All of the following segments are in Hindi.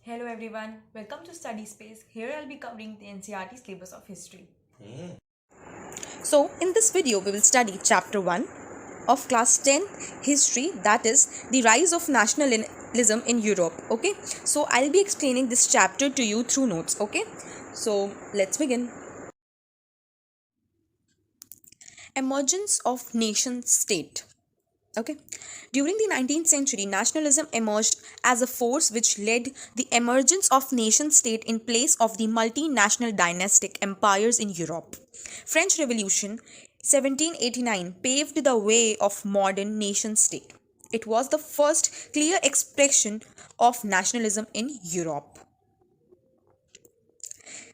Hello everyone, welcome to Study Space. Here I'll be covering the NCERT syllabus of history. So, in this video, we will study chapter 1 of class 10 history, that is the rise of nationalism in Europe. Okay, so I'll be explaining this chapter to you through notes. Okay, so let's begin. Emergence of nation state. Okay, during the 19th century, nationalism emerged as a force which led the emergence of nation state in place of the multinational dynastic empires in Europe. French Revolution 1789 paved the way of modern nation state. It was the first clear expression of nationalism in Europe.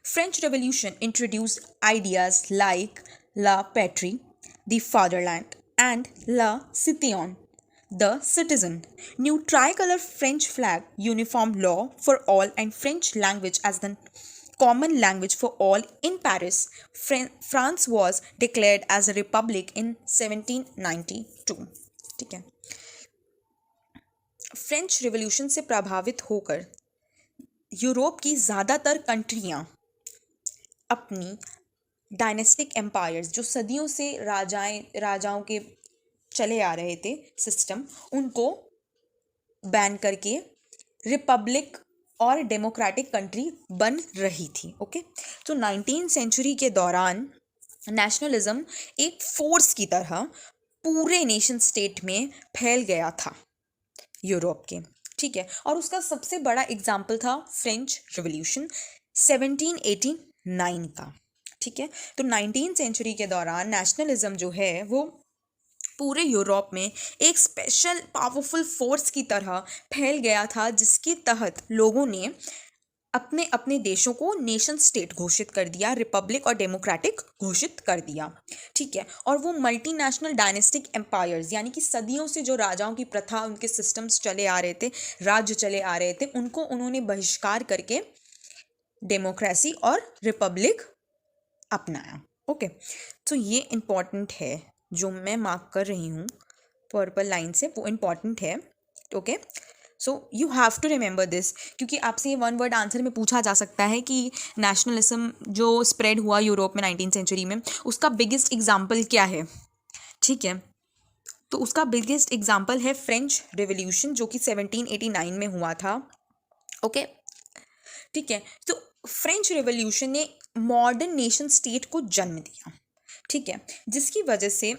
French Revolution introduced ideas like la patrie, the fatherland, and la citoyen, the citizen. New tricolor French flag, uniform law for all, and French language as the common language for all in Paris. France was declared as a republic in 1792. ठीक है. फ्रेंच रिवॉल्यूशन से प्रभावित होकर यूरोप की ज़्यादातर कंट्रियाँ अपनी डायनेस्टिक एम्पायर्स जो सदियों से राजाओं के चले आ रहे थे सिस्टम, उनको बैन करके रिपब्लिक और डेमोक्रेटिक कंट्री बन रही थी. ओके, तो 19th सेंचुरी के दौरान नेशनलिज्म एक फोर्स की तरह पूरे नेशन स्टेट में फैल गया था यूरोप के. ठीक है, और उसका सबसे बड़ा एग्जाम्पल था फ्रेंच रिवॉल्यूशन 1789 का. ठीक है, तो 19th सेंचुरी के दौरान नेशनलिज्म जो है वो पूरे यूरोप में एक स्पेशल पावरफुल फोर्स की तरह फैल गया था, जिसके तहत लोगों ने अपने अपने देशों को नेशन स्टेट घोषित कर दिया, रिपब्लिक और डेमोक्रेटिक घोषित कर दिया. ठीक है, और वो मल्टीनेशनल डायनेस्टिक एम्पायर्स यानी कि सदियों से जो राजाओं की प्रथा, उनके सिस्टम्स चले आ रहे थे, राज्य चले आ रहे थे, उनको उन्होंने बहिष्कार करके डेमोक्रेसी और रिपब्लिक अपनाया. ओके, तो ये इम्पॉर्टेंट है, जो मैं मार्क कर रही हूँ पर्पल लाइन से, वो इम्पॉर्टेंट है. Okay, so you have to remember this, क्योंकि आपसे ये वन वर्ड आंसर में पूछा जा सकता है कि नेशनलिज्म जो स्प्रेड हुआ यूरोप में 19th सेंचुरी में, उसका बिगेस्ट एग्जाम्पल क्या है. ठीक है, तो उसका बिगेस्ट एग्जाम्पल है फ्रेंच रिवॉल्यूशन, जो कि 1789 में हुआ था. ओके, ठीक है, तो फ्रेंच रिवॉल्यूशन ने मॉडर्न नेशन स्टेट को जन्म दिया. ठीक है, जिसकी वजह से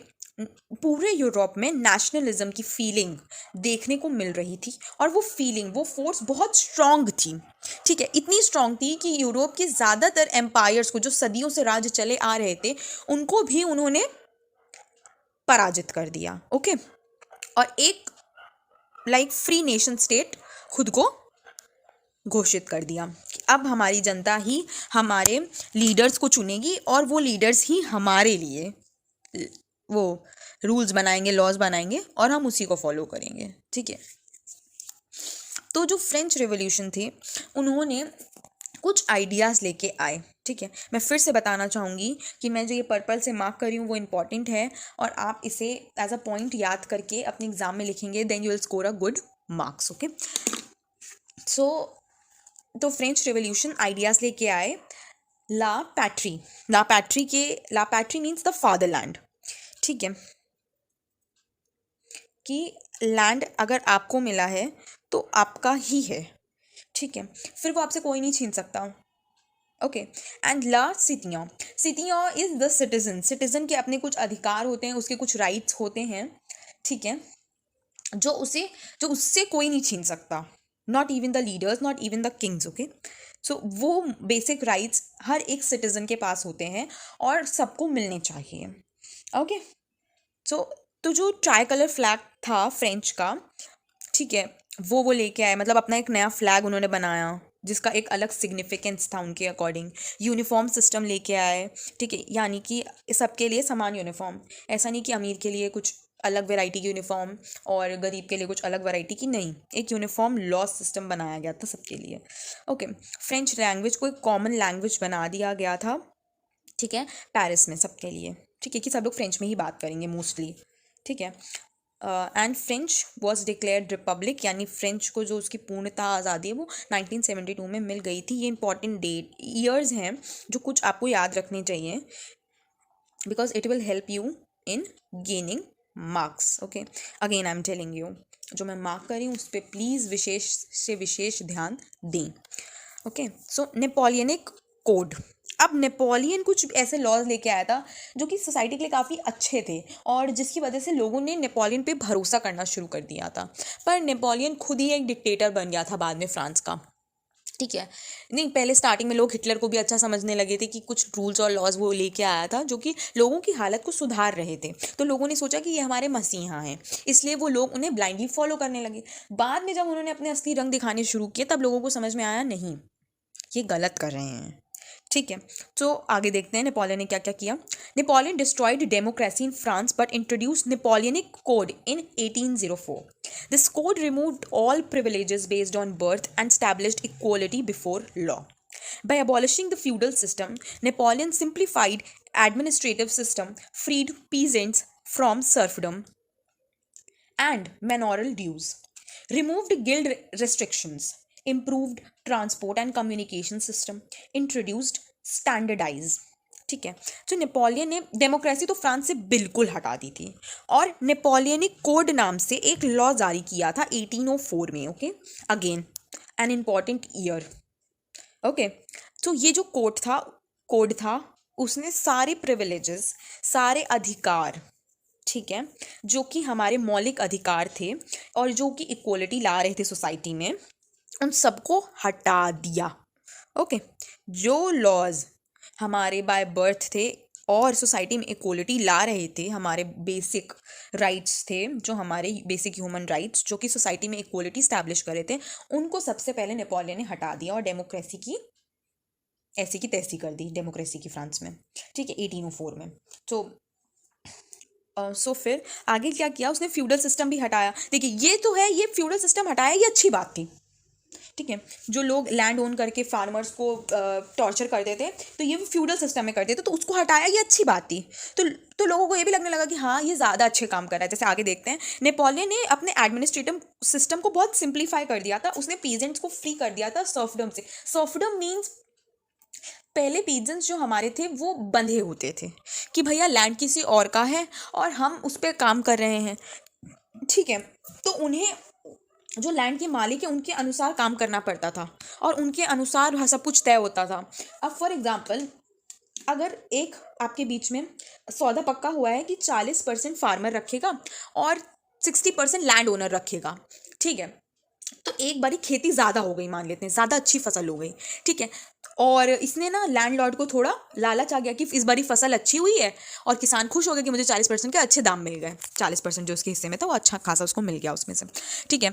पूरे यूरोप में नेशनलिज्म की फीलिंग देखने को मिल रही थी, और वो फीलिंग, वो फोर्स बहुत स्ट्रांग थी. ठीक है, इतनी स्ट्रांग थी कि यूरोप के ज़्यादातर एम्पायर्स को, जो सदियों से राज्य चले आ रहे थे, उनको भी उन्होंने पराजित कर दिया. ओके, और एक फ्री नेशन स्टेट खुद को घोषित कर दिया कि अब हमारी जनता ही हमारे लीडर्स को चुनेगी, और वो लीडर्स ही हमारे लिए वो रूल्स बनाएंगे, लॉज बनाएंगे, और हम उसी को फॉलो करेंगे. ठीक है, तो जो फ्रेंच रिवॉल्यूशन थी, उन्होंने कुछ आइडियाज़ लेके आए. ठीक है, मैं फिर से बताना चाहूँगी कि मैं जो ये पर्पल से मार्क कर रही हूँ वो इम्पॉर्टेंट है, और आप इसे एज अ पॉइंट याद करके अपने एग्जाम में लिखेंगे, then you will score a good marks. Okay, so तो फ्रेंच रिवॉल्यूशन आइडियाज़ लेके आए. La patrie means the fatherland. ठीक है, कि लैंड अगर आपको मिला है तो आपका ही है. ठीक है, फिर वो आपसे कोई नहीं छीन सकता. Okay, and le citoyen is the citizen के अपने कुछ अधिकार होते हैं, उसके कुछ राइट्स होते हैं. ठीक है, जो उससे कोई नहीं छीन सकता, not even the leaders, not even the kings. Okay, so वो बेसिक राइट्स हर एक सिटीजन के पास होते हैं और सबको मिलने चाहिए. ओके, सो तो जो ट्राई कलर फ्लैग था फ्रेंच का, ठीक है, वो लेके आए, मतलब अपना एक नया फ्लैग उन्होंने बनाया, जिसका एक अलग सिग्निफिकेंस था उनके अकॉर्डिंग. यूनिफॉर्म सिस्टम लेके आए. ठीक है, यानी कि सबके लिए समान यूनिफॉर्म, ऐसा नहीं कि अमीर के लिए कुछ अलग वैरायटी की यूनिफॉर्म और गरीब के लिए कुछ अलग वैरायटी की, नहीं, एक यूनिफॉर्म लॉ सिस्टम बनाया गया था सबके लिए. ओके, फ्रेंच लैंग्वेज को एक कॉमन लैंग्वेज बना दिया गया था. ठीक है, पेरिस में सबके लिए. ठीक है, कि सब लोग फ्रेंच में ही बात करेंगे मोस्टली. ठीक है, and French was declared Republic, यानी फ्रेंच को जो उसकी पूर्णतः आज़ादी है वो 1972 में मिल गई थी। ये इंपॉर्टेंट डेट ईयर्स हैं जो कुछ आपको याद रखने चाहिए, because it will help you in gaining marks. Okay, again I am telling you, जो मैं मार्क कर रही हूँ उस पर प्लीज़ विशेष से विशेष ध्यान दें। ओके, सो नेपोलियनिक कोड। अब नेपोलियन कुछ ऐसे लॉज लेके आया था जो कि सोसाइटी के लिए काफ़ी अच्छे थे और जिसकी वजह से लोगों ने नेपोलियन पे भरोसा करना शुरू कर दिया था। पर नेपोलियन खुद ही एक डिक्टेटर बन गया था बाद में फ्रांस का। ठीक है, नहीं पहले स्टार्टिंग में लोग हिटलर को भी अच्छा समझने लगे थे कि कुछ रूल्स और लॉज वो लेके आया था जो कि लोगों की हालत को सुधार रहे थे, तो लोगों ने सोचा कि ये हमारे मसीहा हैं, इसलिए वो लोग उन्हें ब्लाइंडली फॉलो करने लगे। बाद में जब उन्होंने अपने असली रंग दिखाने शुरू किए तब लोगों को समझ में आया नहीं, ये गलत कर रहे हैं। ठीक है, तो आगे देखते हैं नेपोलियन ने क्या क्या किया। Napoleon destroyed democracy in France but introduce Napoleonic code in 1804। This code removed all privileges based on birth and established equality before law. By abolishing the feudal system, Napoleon simplified administrative system, freed peasants from serfdom and manorial dues, removed guild restrictions, improved transport and communication system, introduced standardize। ठीक है, तो नेपोलियन ने डेमोक्रेसी तो फ्रांस से बिल्कुल हटा दी थी और नेपोलियनिक कोड नाम से एक लॉ जारी किया था 1804 में। Okay, again an important year. Okay, तो ये जो कोड था उसने सारे प्रिविलेजेस, सारे अधिकार, ठीक है, जो कि हमारे मौलिक अधिकार थे और जो कि इक्वलिटी ला रहे थे सोसाइटी में, उन सबको हटा दिया। ओके, जो लॉज हमारे बाय बर्थ थे और सोसाइटी में इक्वलिटी ला रहे थे, हमारे बेसिक राइट्स थे, जो हमारे बेसिक ह्यूमन राइट्स जो कि सोसाइटी में इक्वलिटी स्टैब्लिश कर रहे थे, उनको सबसे पहले नेपोलियन ने हटा दिया और डेमोक्रेसी की ऐसी की तैसी कर दी, डेमोक्रेसी की फ्रांस में। ठीक है, 1804 में। सो फिर आगे क्या किया उसने, फ्यूडल सिस्टम भी हटाया। देखिए ये तो है, ये फ्यूडल सिस्टम हटाया, ये अच्छी बात थी। ठीक है, जो लोग लैंड ओन करके फार्मर्स को टॉर्चर करते थे तो ये फ्यूडल सिस्टम में करते थे, तो उसको हटाया, ये अच्छी बात थी। तो लोगों को ये भी लगने लगा कि हाँ ये ज़्यादा अच्छे काम कर रहा है। जैसे आगे देखते हैं, नेपोलियन ने अपने एडमिनिस्ट्रेटिव सिस्टम को बहुत सिंप्लीफाई कर दिया था। उसने पीजेंट्स को फ्री कर दिया था सर्फडम से। सर्फडम मीन्स पहले पीजेंट्स जो हमारे थे वो बंधे होते थे कि भैया लैंड किसी और का है और हम उस पर काम कर रहे हैं। ठीक है, तो उन्हें जो लैंड के मालिक है उनके अनुसार काम करना पड़ता था और उनके अनुसार सब कुछ तय होता था। अब फॉर एग्जांपल, अगर एक आपके बीच में सौदा पक्का हुआ है कि 40% फार्मर रखेगा और 60% लैंड ओनर रखेगा। ठीक है, तो एक बारी खेती ज़्यादा हो गई, मान लेते हैं ज़्यादा अच्छी फसल हो गई। ठीक है, और इसने ना लैंडलॉर्ड को थोड़ा लालच आ गया कि इस बारी फसल अच्छी हुई है और किसान खुश हो गया कि मुझे 40% के अच्छे दाम मिल गए। 40% जो उसके हिस्से में था वो अच्छा खासा उसको मिल गया उसमें से। ठीक है,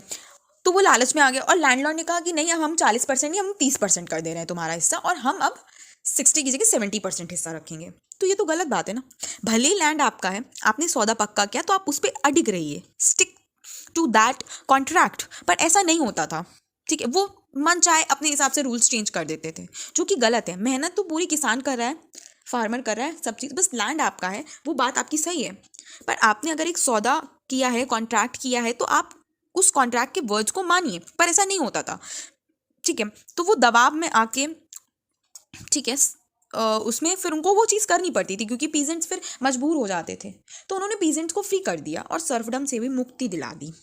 तो वो लालच में आ गया और लैंडलॉर्ड ने कहा कि नहीं, अब हम 40% नहीं, हम 30% कर दे रहे हैं तुम्हारा हिस्सा और हम अब 60 की जगह 70% हिस्सा रखेंगे। तो ये तो गलत बात है ना। भले ही लैंड आपका है, आपने सौदा पक्का किया तो आप उस पर अडिग रहिए, स्टिक टू दैट कॉन्ट्रैक्ट। पर ऐसा नहीं होता था। ठीक है, वो मन चाहे अपने हिसाब से रूल्स चेंज कर देते थे, जो कि गलत है। मेहनत तो पूरी किसान कर रहा है, फार्मर कर रहा है, सब चीज़, बस लैंड आपका है, वो बात आपकी सही है। पर आपने अगर एक सौदा किया है, कॉन्ट्रैक्ट किया है, तो आप उस कॉन्ट्रैक्ट के वर्ड्स को मानिए। पर ऐसा नहीं होता था। ठीक है, तो वो दबाव में आके, ठीक है, उसमें फिर उनको वो चीज़ करनी पड़ती थी क्योंकि पीजेंट्स फिर मजबूर हो जाते थे। तो उन्होंने पीजेंट्स को फ्री कर दिया और सर्फडम से भी मुक्ति दिला दी।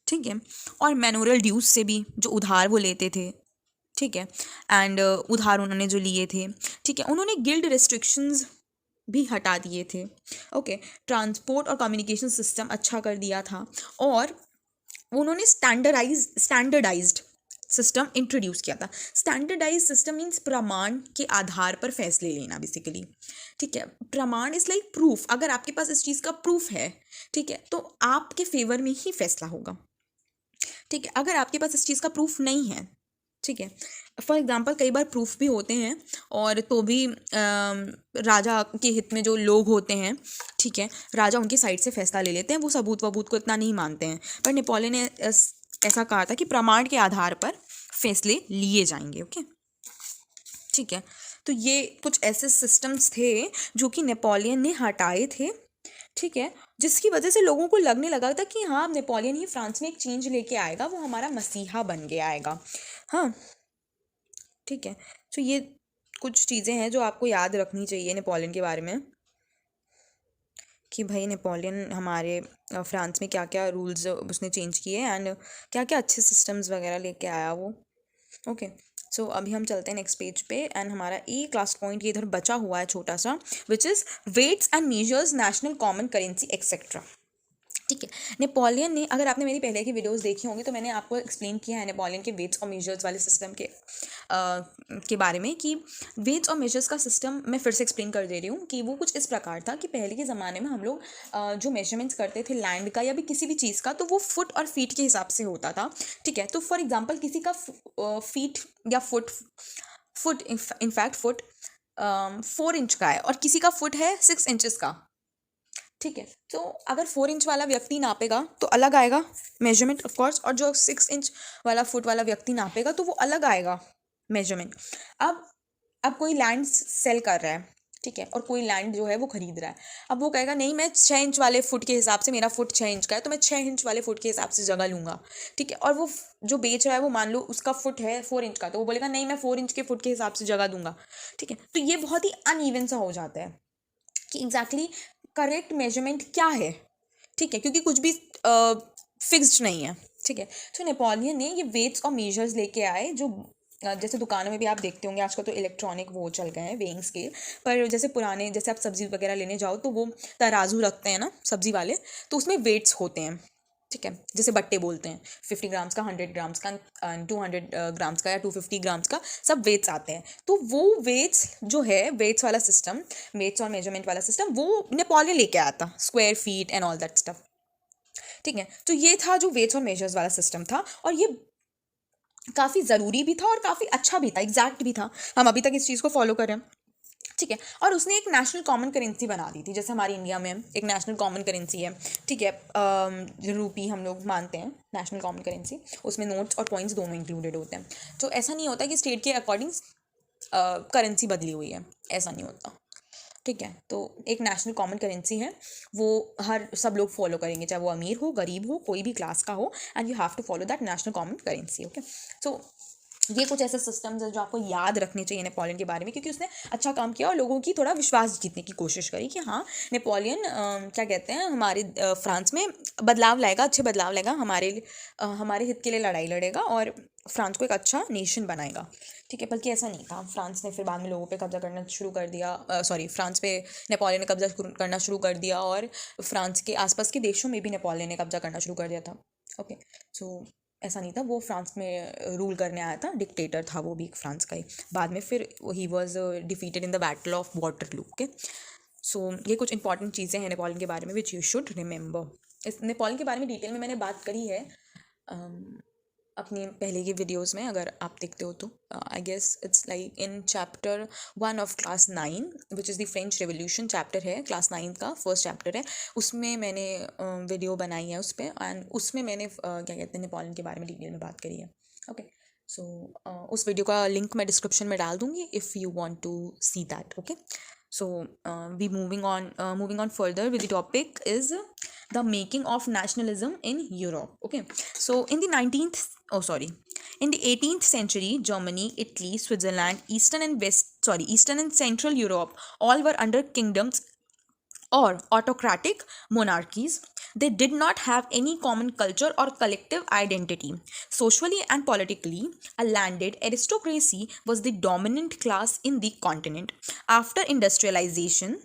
ठीक है, और मैनोरल ड्यूज से भी, जो उधार वो लेते थे। ठीक है, एंड उधार उन्होंने जो लिए थे, ठीक है, उन्होंने गिल्ड रिस्ट्रिक्शंस भी हटा दिए थे। ओके, ट्रांसपोर्ट और कम्युनिकेशन सिस्टम अच्छा कर दिया था और उन्होंने स्टैंडर्डाइज्ड सिस्टम इंट्रोड्यूस किया था। स्टैंडर्डाइज सिस्टम मीन्स प्रमाण के आधार पर फैसले लेना बेसिकली। ठीक है, प्रमाण इज लाइक प्रूफ। अगर आपके पास इस चीज़ का प्रूफ है, ठीक है, तो आपके फेवर में ही फैसला होगा। ठीक है, अगर आपके पास इस चीज़ का प्रूफ नहीं है, ठीक है, फॉर एग्जांपल कई बार प्रूफ भी होते हैं और तो भी राजा के हित में जो लोग होते हैं, ठीक है, राजा उनकी साइड से फैसला ले लेते हैं, वो सबूत वबूत को इतना नहीं मानते हैं। पर नेपोलियन ने ऐसा कहा था कि प्रमाण के आधार पर फैसले लिए जाएंगे। ओके, ठीक है, तो ये कुछ ऐसे सिस्टम्स थे जो कि नेपोलियन ने हटाए थे। ठीक है, जिसकी वजह से लोगों को लगने लगा था कि हाँ नेपोलियन ही फ्रांस में एक चेंज लेके आएगा, वो हमारा मसीहा बन के आएगा। हाँ ठीक है। तो ये कुछ चीज़ें हैं जो आपको याद रखनी चाहिए नेपोलियन के बारे में, कि भाई नेपोलियन हमारे फ्रांस में क्या क्या रूल्स उसने चेंज किए एंड क्या क्या अच्छे सिस्टम्स वगैरह लेके आया वो। ओके सो अभी हम चलते हैं नेक्स्ट पेज पे एंड हमारा एक लास्ट पॉइंट ये इधर बचा हुआ है छोटा सा, which is weights and measures national common currency etcetera. ठीक है। नेपोलियन ने, अगर आपने मेरी पहले की वीडियोस देखी होंगी तो मैंने आपको एक्सप्लेन किया है नेपोलियन के वेट्स और मेजर्स वाले सिस्टम के बारे में, कि वेट्स और मेजर्स का सिस्टम मैं फिर से एक्सप्लेन कर दे रही हूँ कि वो कुछ इस प्रकार था कि पहले के ज़माने में हम लोग जो मेजरमेंट्स करते थे लैंड का या भी किसी भी चीज़ का, तो वो फुट और फीट के हिसाब से होता था। ठीक है। तो फॉर एग्जाम्पल किसी का फीट या फुट इनफैक्ट फुट 4 इंच का है और किसी का फुट है 6 इंचेस का। ठीक है। तो अगर 4 इंच वाला व्यक्ति नापेगा तो अलग आएगा मेजरमेंट ऑफ कोर्स, और जो 6 इंच वाला फुट वाला व्यक्ति नापेगा तो वो अलग आएगा मेजरमेंट। अब कोई लैंड सेल कर रहा है, ठीक है, और कोई लैंड जो है वो खरीद रहा है। अब वो कहेगा नहीं मैं 6 इंच वाले फुट के हिसाब से, मेरा फुट 6 इंच का है तो मैं 6 इंच वाले फुट के हिसाब से जगह लूँगा। ठीक है। और वो जो बेच रहा है वो मान लो उसका फुट है 4 इंच का, तो वो बोलेगा नहीं मैं 4 इंच के फुट के हिसाब से जगह दूंगा। ठीक है। तो ये बहुत ही अनइवन सा हो जाता है कि एग्जैक्टली करेक्ट मेजरमेंट क्या है। ठीक है। क्योंकि कुछ भी फिक्स्ड नहीं है। ठीक है। तो नेपोलियन ने ये वेट्स और मेजर्स लेके आए, जो जैसे दुकानों में भी आप देखते होंगे आजकल तो इलेक्ट्रॉनिक वो चल गए हैं वेइंग स्केल, पर जैसे पुराने जैसे आप सब्जी वगैरह लेने जाओ तो वो तराजू रखते हैं ना सब्जी वाले, तो उसमें वेट्स होते हैं। ठीक है। जैसे बट्टे बोलते हैं, 50 ग्राम्स का, 100 ग्राम्स का, 200 ग्राम्स का या 250 ग्राम्स का, सब वेट्स आते हैं। तो वो वेट्स जो है, वेट्स वाला सिस्टम, वेट्स और मेजरमेंट वाला सिस्टम, वो नेपोलियन लेके आया था, square feet and all that stuff. ठीक है। तो ये था जो वेट्स और मेजर्स वाला सिस्टम था, और ये काफ़ी ज़रूरी भी था और काफ़ी अच्छा भी था, एग्जैक्ट भी था। हम अभी तक इस चीज़ को फॉलो कर रहे हैं। ठीक है। और उसने एक नेशनल कॉमन करेंसी बना दी थी, जैसे हमारी इंडिया में एक नेशनल कॉमन करेंसी है। ठीक है। रूपी हम लोग मानते हैं नेशनल कॉमन करेंसी, उसमें नोट्स और पॉइंट्स दोनों इंक्लूडेड होते हैं। तो ऐसा नहीं होता कि स्टेट के अकॉर्डिंग करेंसी बदली हुई है, ऐसा नहीं होता। ठीक है। तो एक नेशनल कॉमन करेंसी है, वो हर सब लोग फॉलो करेंगे, चाहे वो अमीर हो गरीब हो कोई भी क्लास का हो, and you have to follow that national common currency. Okay. So ये कुछ ऐसे सिस्टम्स हैं जो आपको याद रखने चाहिए नेपोलियन के बारे में, क्योंकि उसने अच्छा काम किया और लोगों की थोड़ा विश्वास जीतने की कोशिश करी कि हाँ नेपोलियन क्या कहते हैं हमारे फ्रांस में बदलाव लाएगा, अच्छे बदलाव लाएगा, हमारे हित के लिए लड़ाई लड़ेगा और फ्रांस को एक अच्छा नेशन बनाएगा। ठीक है। बल्कि ऐसा नहीं था, फ्रांस ने फिर बाद में लोगों पे कब्जा करना शुरू कर दिया, फ्रांस पे नेपोलियन ने कब्जा करना शुरू कर दिया, और फ्रांस के आसपास के देशों में भी नेपोलियन ने कब्जा करना शुरू कर दिया था। ओके। सो ऐसा नहीं था वो फ्रांस में रूल करने आया था, डिक्टेटर था वो भी फ्रांस का ही। बाद में फिर he was defeated in the battle of Waterloo. Okay. So ये कुछ इंपॉर्टेंट चीज़ें हैं नेपोलियन के बारे में विच यू शुड रिमेंबर। इस नेपोलियन के बारे में डिटेल में मैंने बात करी है अपने पहले के वीडियोस में, अगर आप देखते हो तो I guess it's like in chapter 1 of class 9 which is the French revolution. Chapter है क्लास 9 का, फर्स्ट चैप्टर है, उसमें मैंने वीडियो बनाई है उस पर, एंड उसमें मैंने क्या कहते हैं नेपोलियन के बारे में डिटेल में बात करी है। ओके। सो उस वीडियो का लिंक मैं डिस्क्रिप्शन में डाल दूँगी if you want to see that. Okay. So we moving on further with the topic is the making of nationalism in Europe. Okay. So in the 18th century, Germany, Italy, Switzerland, Eastern and Central Europe all were under kingdoms or autocratic monarchies. They did not have any common culture or collective identity. Socially and politically, a landed aristocracy was the dominant class in the continent. After industrialization,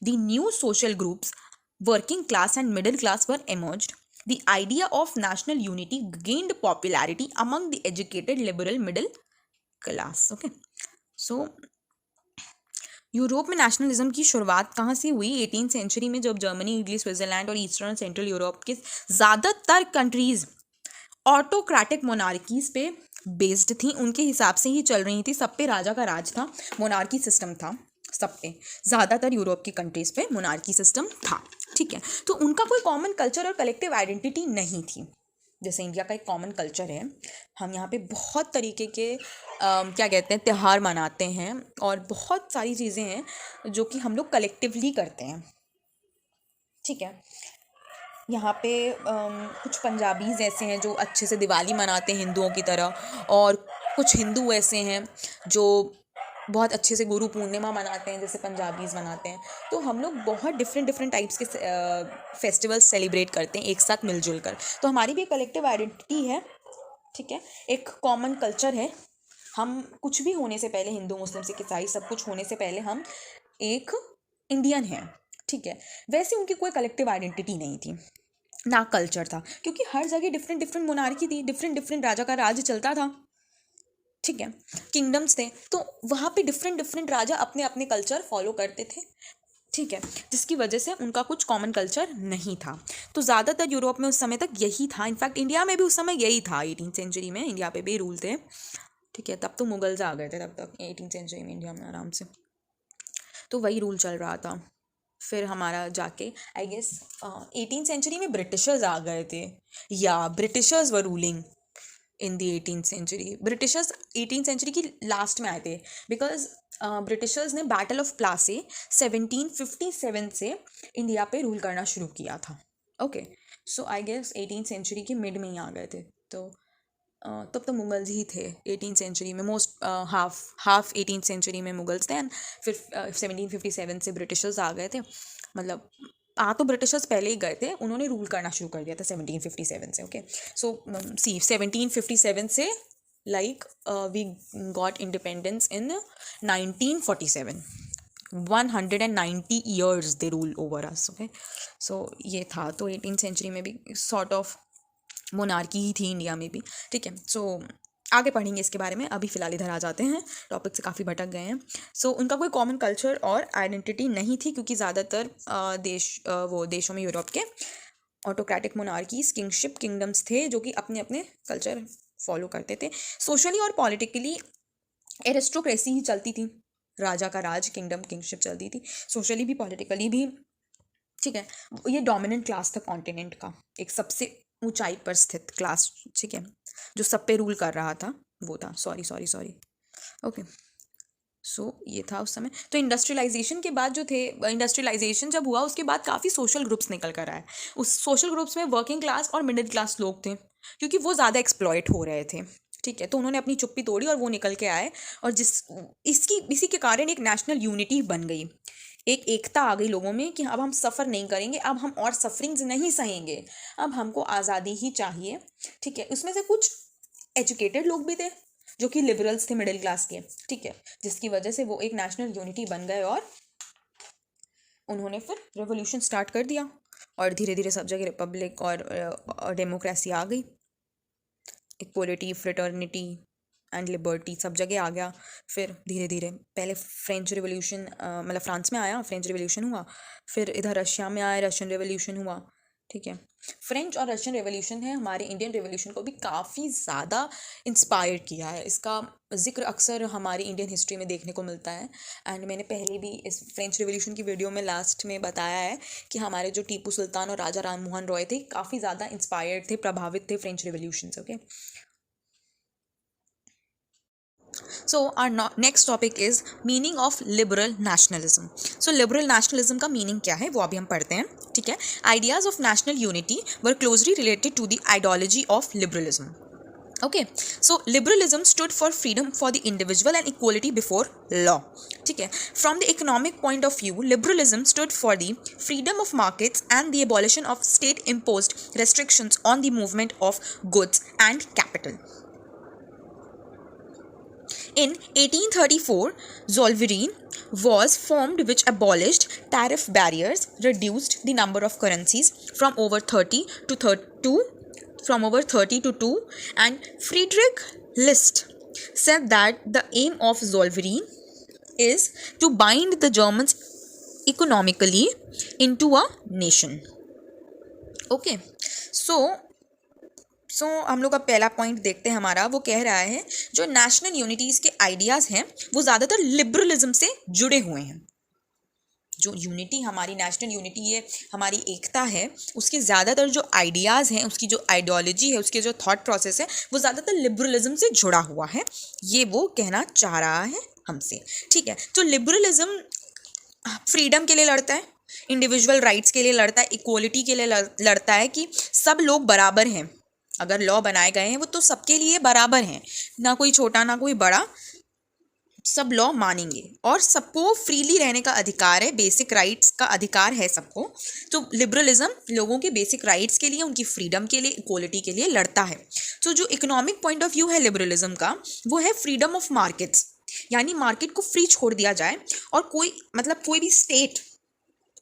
the new social groups, working class and middle class, were emerged. The idea of national unity gained popularity among the educated liberal middle class. Okay. So Europe में नेशनलिज्म की शुरुआत कहाँ से हुई? 18th सेंचुरी में, जब जर्मनी, इटली, स्विट्जरलैंड और ईस्टर्न और सेंट्रल यूरोप के ज़्यादातर कंट्रीज़ ऑटोक्रेटिक मोनार्कीज़ पे बेस्ड थी, उनके हिसाब से ही चल रही थी, सब पे राजा का राज था, मोनार्की सिस्टम था सब पे, ज़्यादातर यूरोप की कंट्रीज़ पे मोनार्की सिस्टम था। ठीक है। तो उनका कोई कॉमन कल्चर और कलेक्टिव आइडेंटिटी नहीं थी। जैसे इंडिया का एक कॉमन कल्चर है, हम यहाँ पे बहुत तरीके के क्या कहते हैं त्यौहार मनाते हैं, और बहुत सारी चीज़ें हैं जो कि हम लोग कलेक्टिवली करते हैं। ठीक है। यहाँ पे कुछ पंजाबीज़ ऐसे हैं जो अच्छे से दिवाली मनाते हैं हिंदुओं की तरह, और कुछ हिंदू ऐसे हैं जो बहुत अच्छे से गुरु पूर्णिमा मनाते हैं जैसे पंजाबीज़ मनाते हैं। तो हम लोग बहुत डिफरेंट डिफरेंट टाइप्स के फेस्टिवल्स सेलिब्रेट करते हैं एक साथ मिलजुल कर। तो हमारी भी कलेक्टिव आइडेंटिटी है, ठीक है, एक कॉमन कल्चर है। हम कुछ भी होने से पहले, हिंदू मुस्लिम सिख ईसाई सब कुछ होने से पहले हम एक इंडियन हैं, ठीक है। वैसे उनकी कोई कलेक्टिव आइडेंटिटी नहीं थी, ना कल्चर था, क्योंकि हर जगह डिफरेंट डिफरेंट मोनार्की थी, डिफरेंट डिफरेंट राजा का राज चलता था, ठीक है, किंगडम्स थे। तो वहाँ पे डिफरेंट डिफरेंट राजा अपने अपने कल्चर फॉलो करते थे, ठीक है, जिसकी वजह से उनका कुछ कॉमन कल्चर नहीं था। तो ज़्यादातर यूरोप में उस समय तक यही था। इनफैक्ट इंडिया में भी उस समय यही था। 18th सेंचुरी में इंडिया पे भी रूल थे, ठीक है। तब तो मुगल्स आ गए थे, तब तक 18th सेंचुरी में इंडिया में आराम से तो वही रूल चल रहा था। फिर हमारा जाके आई गेस 18th सेंचुरी में ब्रिटिशर्स आ गए थे, या Britishers were ruling in the 18th century. Britishers 18th century की लास्ट में आए थे, बिकॉज ब्रिटिशर्स ने बैटल ऑफ प्लासी 1757 से इंडिया पे रूल करना शुरू किया था। Okay, so I guess 18th century के मिड में ही आ गए थे। तो तब तो मुगल्स ही थे 18th सेंचुरी में, मोस्ट हाफ 18th सेंचुरी में मुगल्स थे, एंड फिर 1757 से ब्रिटिशर्स आ गए थे। मतलब आ तो ब्रिटिशर्स पहले ही गए थे, उन्होंने रूल करना शुरू कर दिया था 1757 से। ओके, सो सी 1757 से like we got independence in 1947। 190 years they rule over us. Okay, so ये था। तो 18th सेंचुरी में भी सॉर्ट ऑफ मोनार्की ही थी इंडिया में भी, ठीक है। सो आगे पढ़ेंगे इसके बारे में, अभी फ़िलहाल इधर आ जाते हैं, टॉपिक से काफ़ी भटक गए हैं। सो उनका कोई कॉमन कल्चर और आइडेंटिटी नहीं थी, क्योंकि ज़्यादातर वो देशों में यूरोप के ऑटोक्रेटिक मोनार्कीज, किंगशिप किंगडम्स थे जो कि अपने अपने कल्चर फॉलो करते थे। सोशली और पॉलिटिकली एरिस्टोक्रेसी ही चलती थी, राजा का राज, किंगडम किंगशिप चलती थी, सोशली भी पॉलिटिकली भी, ठीक है। ये डोमिनेंट क्लास था कॉन्टिनेंट का, एक सबसे ऊंचाई पर स्थित क्लास, ठीक है, जो सब पे रूल कर रहा था, वो था। सॉरी ओके, सो ये था उस समय। तो इंडस्ट्रियलाइजेशन के बाद जो थे, इंडस्ट्रियलाइजेशन जब हुआ उसके बाद काफ़ी सोशल ग्रुप्स निकल कर आए। उस सोशल ग्रुप्स में वर्किंग क्लास और मिडिल क्लास लोग थे, क्योंकि वो ज़्यादा एक्सप्लॉइट हो रहे थे, ठीक है। तो उन्होंने अपनी चुप्पी तोड़ी और वो निकल के आए, और इसी के कारण एक नेशनल यूनिटी बन गई, एक एकता आ गई लोगों में कि अब हम सफ़र नहीं करेंगे, अब हम और सफरिंग्स नहीं सहेंगे, अब हमको आज़ादी ही चाहिए, ठीक है। उसमें से कुछ एजुकेटेड लोग भी थे जो कि लिबरल्स थे, मिडिल क्लास के, ठीक है, जिसकी वजह से वो एक नेशनल यूनिटी बन गए, और उन्होंने फिर रेवोल्यूशन स्टार्ट कर दिया, और धीरे धीरे सब जगह रिपब्लिक और डेमोक्रेसी आ गई, इक्वलिटी, फ्रेटर्निटी एंड लिबर्टी सब जगह आ गया। फिर धीरे धीरे पहले फ्रेंच रिवोल्यूशन, मतलब फ्रांस में आया, फ्रेंच रिवोल्यूशन हुआ, फिर इधर रशिया में आया, रशियन रिवोल्यूशन हुआ, ठीक है। फ्रेंच और रशियन रेवोल्यूशन है हमारे इंडियन रेवोल्यूशन को भी काफ़ी ज़्यादा इंस्पायर किया है। इसका जिक्र अक्सर हमारी इंडियन हिस्ट्री में देखने को मिलता है, एंड मैंने पहले भी इस फ्रेंच रेवोल्यूशन की वीडियो में लास्ट में बताया है कि हमारे जो टीपू सुल्तान और राजा राम मोहन रॉय थे, काफ़ी ज़्यादा इंस्पायर्ड थे, प्रभावित थे फ्रेंच रेवोल्यूशन से। Okay, So our next topic is meaning of liberal nationalism. So liberal nationalism का meaning क्या है वो अभी हम पढ़ते हैं, ठीक है। Ideas of national unity were closely related to the ideology of liberalism. Okay, so liberalism stood for freedom for the individual and equality before law. ठीक है, from the economic point of view, liberalism stood for the freedom of markets and the abolition of state-imposed restrictions on the movement of goods and capital. In 1834, Zollverein was formed which abolished tariff barriers, reduced the number of currencies from over 30 to 2, and Friedrich List said that the aim of Zollverein is to bind the Germans economically into a nation. Okay, सो हम लोग का पहला पॉइंट देखते हैं हमारा, वो कह रहा है जो नेशनल यूनिटीज़ के आइडियाज़ हैं वो ज़्यादातर लिबरलिज्म से जुड़े हुए हैं। जो यूनिटी, हमारी नेशनल यूनिटी, ये हमारी एकता है, उसके ज़्यादातर जो आइडियाज़ हैं, उसकी जो आइडियोलॉजी है, उसके जो थॉट प्रोसेस है, वो ज़्यादातर लिबरलिज्म से जुड़ा हुआ है, ये वो कहना चाह रहा है हमसे, ठीक है। तो लिबरलिज्म फ्रीडम के लिए लड़ता है, इंडिविजुअल राइट्स के लिए लड़ता है, इक्वलिटी के लिए लड़ता है कि सब लोग बराबर हैं। अगर लॉ बनाए गए हैं वो तो सबके लिए बराबर हैं, ना कोई छोटा ना कोई बड़ा, सब लॉ मानेंगे और सबको फ्रीली रहने का अधिकार है, बेसिक राइट्स का अधिकार है सबको। तो लिबरलिज्म लोगों के बेसिक राइट्स के लिए, उनकी फ्रीडम के लिए, इक्वलिटी के लिए लड़ता है। तो जो इकोनॉमिक पॉइंट ऑफ व्यू है लिबरलिज्म का, वो है फ्रीडम ऑफ मार्केट्स, यानी मार्केट को फ्री छोड़ दिया जाए और कोई भी स्टेट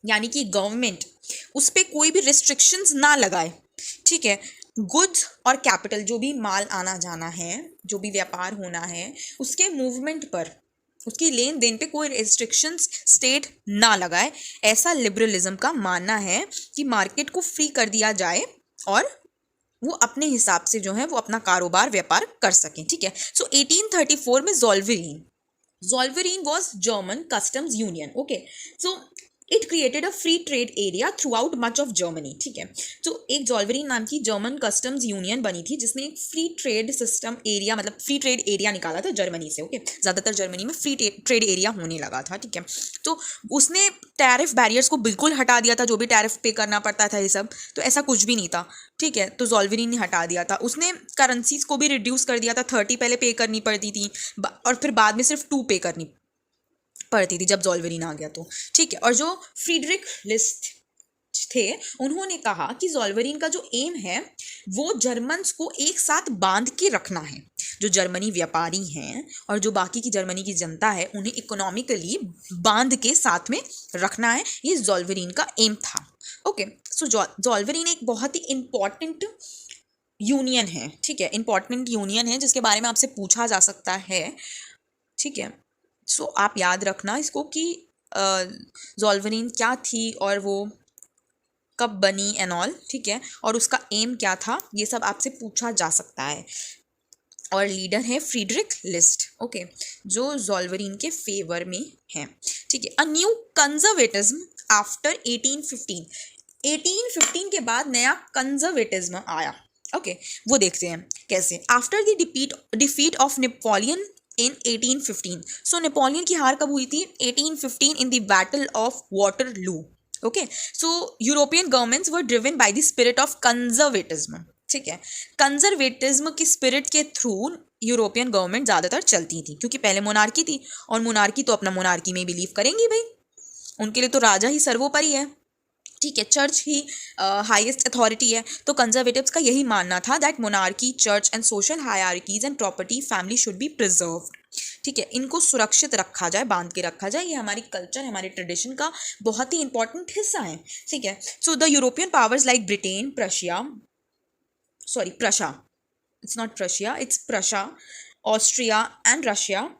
यानी कि गवर्नमेंट उस पर कोई भी रिस्ट्रिक्शंस ना लगाए। ठीक है, गुड्स और कैपिटल, जो भी माल आना जाना है, जो भी व्यापार होना है, उसके मूवमेंट पर, उसकी लेन देन पे कोई रिस्ट्रिक्शंस स्टेट ना लगाए। ऐसा लिबरलिज्म का मानना है कि मार्केट को फ्री कर दिया जाए और वो अपने हिसाब से जो है वो अपना कारोबार व्यापार कर सकें। ठीक है, सो 1834 में Zollverein was German customs union. Okay, so it created a free trade area throughout much of Germany. ठीक है, तो एक Zollverein नाम की जर्मन कस्टम्स यूनियन बनी थी जिसने एक फ्री ट्रेड सिस्टम एरिया, मतलब फ्री ट्रेड एरिया निकाला था जर्मनी से। ओके, ज़्यादातर जर्मनी में फ्री ट्रेड एरिया होने लगा था। ठीक है, तो उसने टैरिफ बैरियर्स को बिल्कुल हटा दिया था, जो भी टैरिफ पे करना पड़ता था ये सब, तो ऐसा कुछ भी नहीं था। ठीक है, तो Zollverein ने हटा दिया था। उसने करेंसीज को भी रिड्यूस कर दिया था, 30 पहले पे करनी पड़ती थी और फिर बाद में सिर्फ 2 पे करनी पड़ती थी जब Zollverein आ गया तो। ठीक है, और जो फ्रीडरिक लिस्ट थे उन्होंने कहा कि Zollverein का जो एम है वो जर्मन्स को एक साथ बांध के रखना है। जो जर्मनी व्यापारी हैं और जो बाकी की जर्मनी की जनता है उन्हें इकोनॉमिकली बांध के साथ में रखना है, ये Zollverein का एम था। ओके, सो Zollverein एक बहुत ही इम्पॉर्टेंट यूनियन है। ठीक है, इम्पॉर्टेंट यूनियन है जिसके बारे में आपसे पूछा जा सकता है। ठीक है, सो आप याद रखना इसको कि Zollverein क्या थी और वो कब बनी एंड ऑल। ठीक है, और उसका एम क्या था, ये सब आपसे पूछा जा सकता है। और लीडर है फ्रीडरिक लिस्ट। ओके, जो Zollverein के फेवर में है। ठीक है, अ न्यू कंजर्वेटिज्म आफ्टर 1815 के बाद नया कंजर्वेटिज्म आया। ओके, वो देखते हैं कैसे। After the defeat of Napoleon in 1815, so Napoleon की हार कब हुई थी? 1815 इन the battle of Waterloo. Okay, so European governments were driven by the spirit of conservatism. ठीक है, कंजर्वेटिज्म की स्पिरिट के थ्रू यूरोपियन गवर्नमेंट ज़्यादातर चलती थी, क्योंकि पहले मोनार्की थी और मोनार्की तो अपना मोनार्की में बिलीव करेंगी भाई, उनके लिए तो राजा ही सर्वोपरि है। ठीक है, चर्च ही हाईएस्ट अथॉरिटी है। तो कंजर्वेटिव्स का यही मानना था that monarchy, church and social hierarchies and property family should be preserved. ठीक है, इनको सुरक्षित रखा जाए, बांध के रखा जाए, ये हमारी कल्चर, हमारे ट्रेडिशन का बहुत ही इंपॉर्टेंट हिस्सा है। ठीक है, so the European powers like Britain, Prussia, it's not Prussia, it's Prussia, Austria and Russia,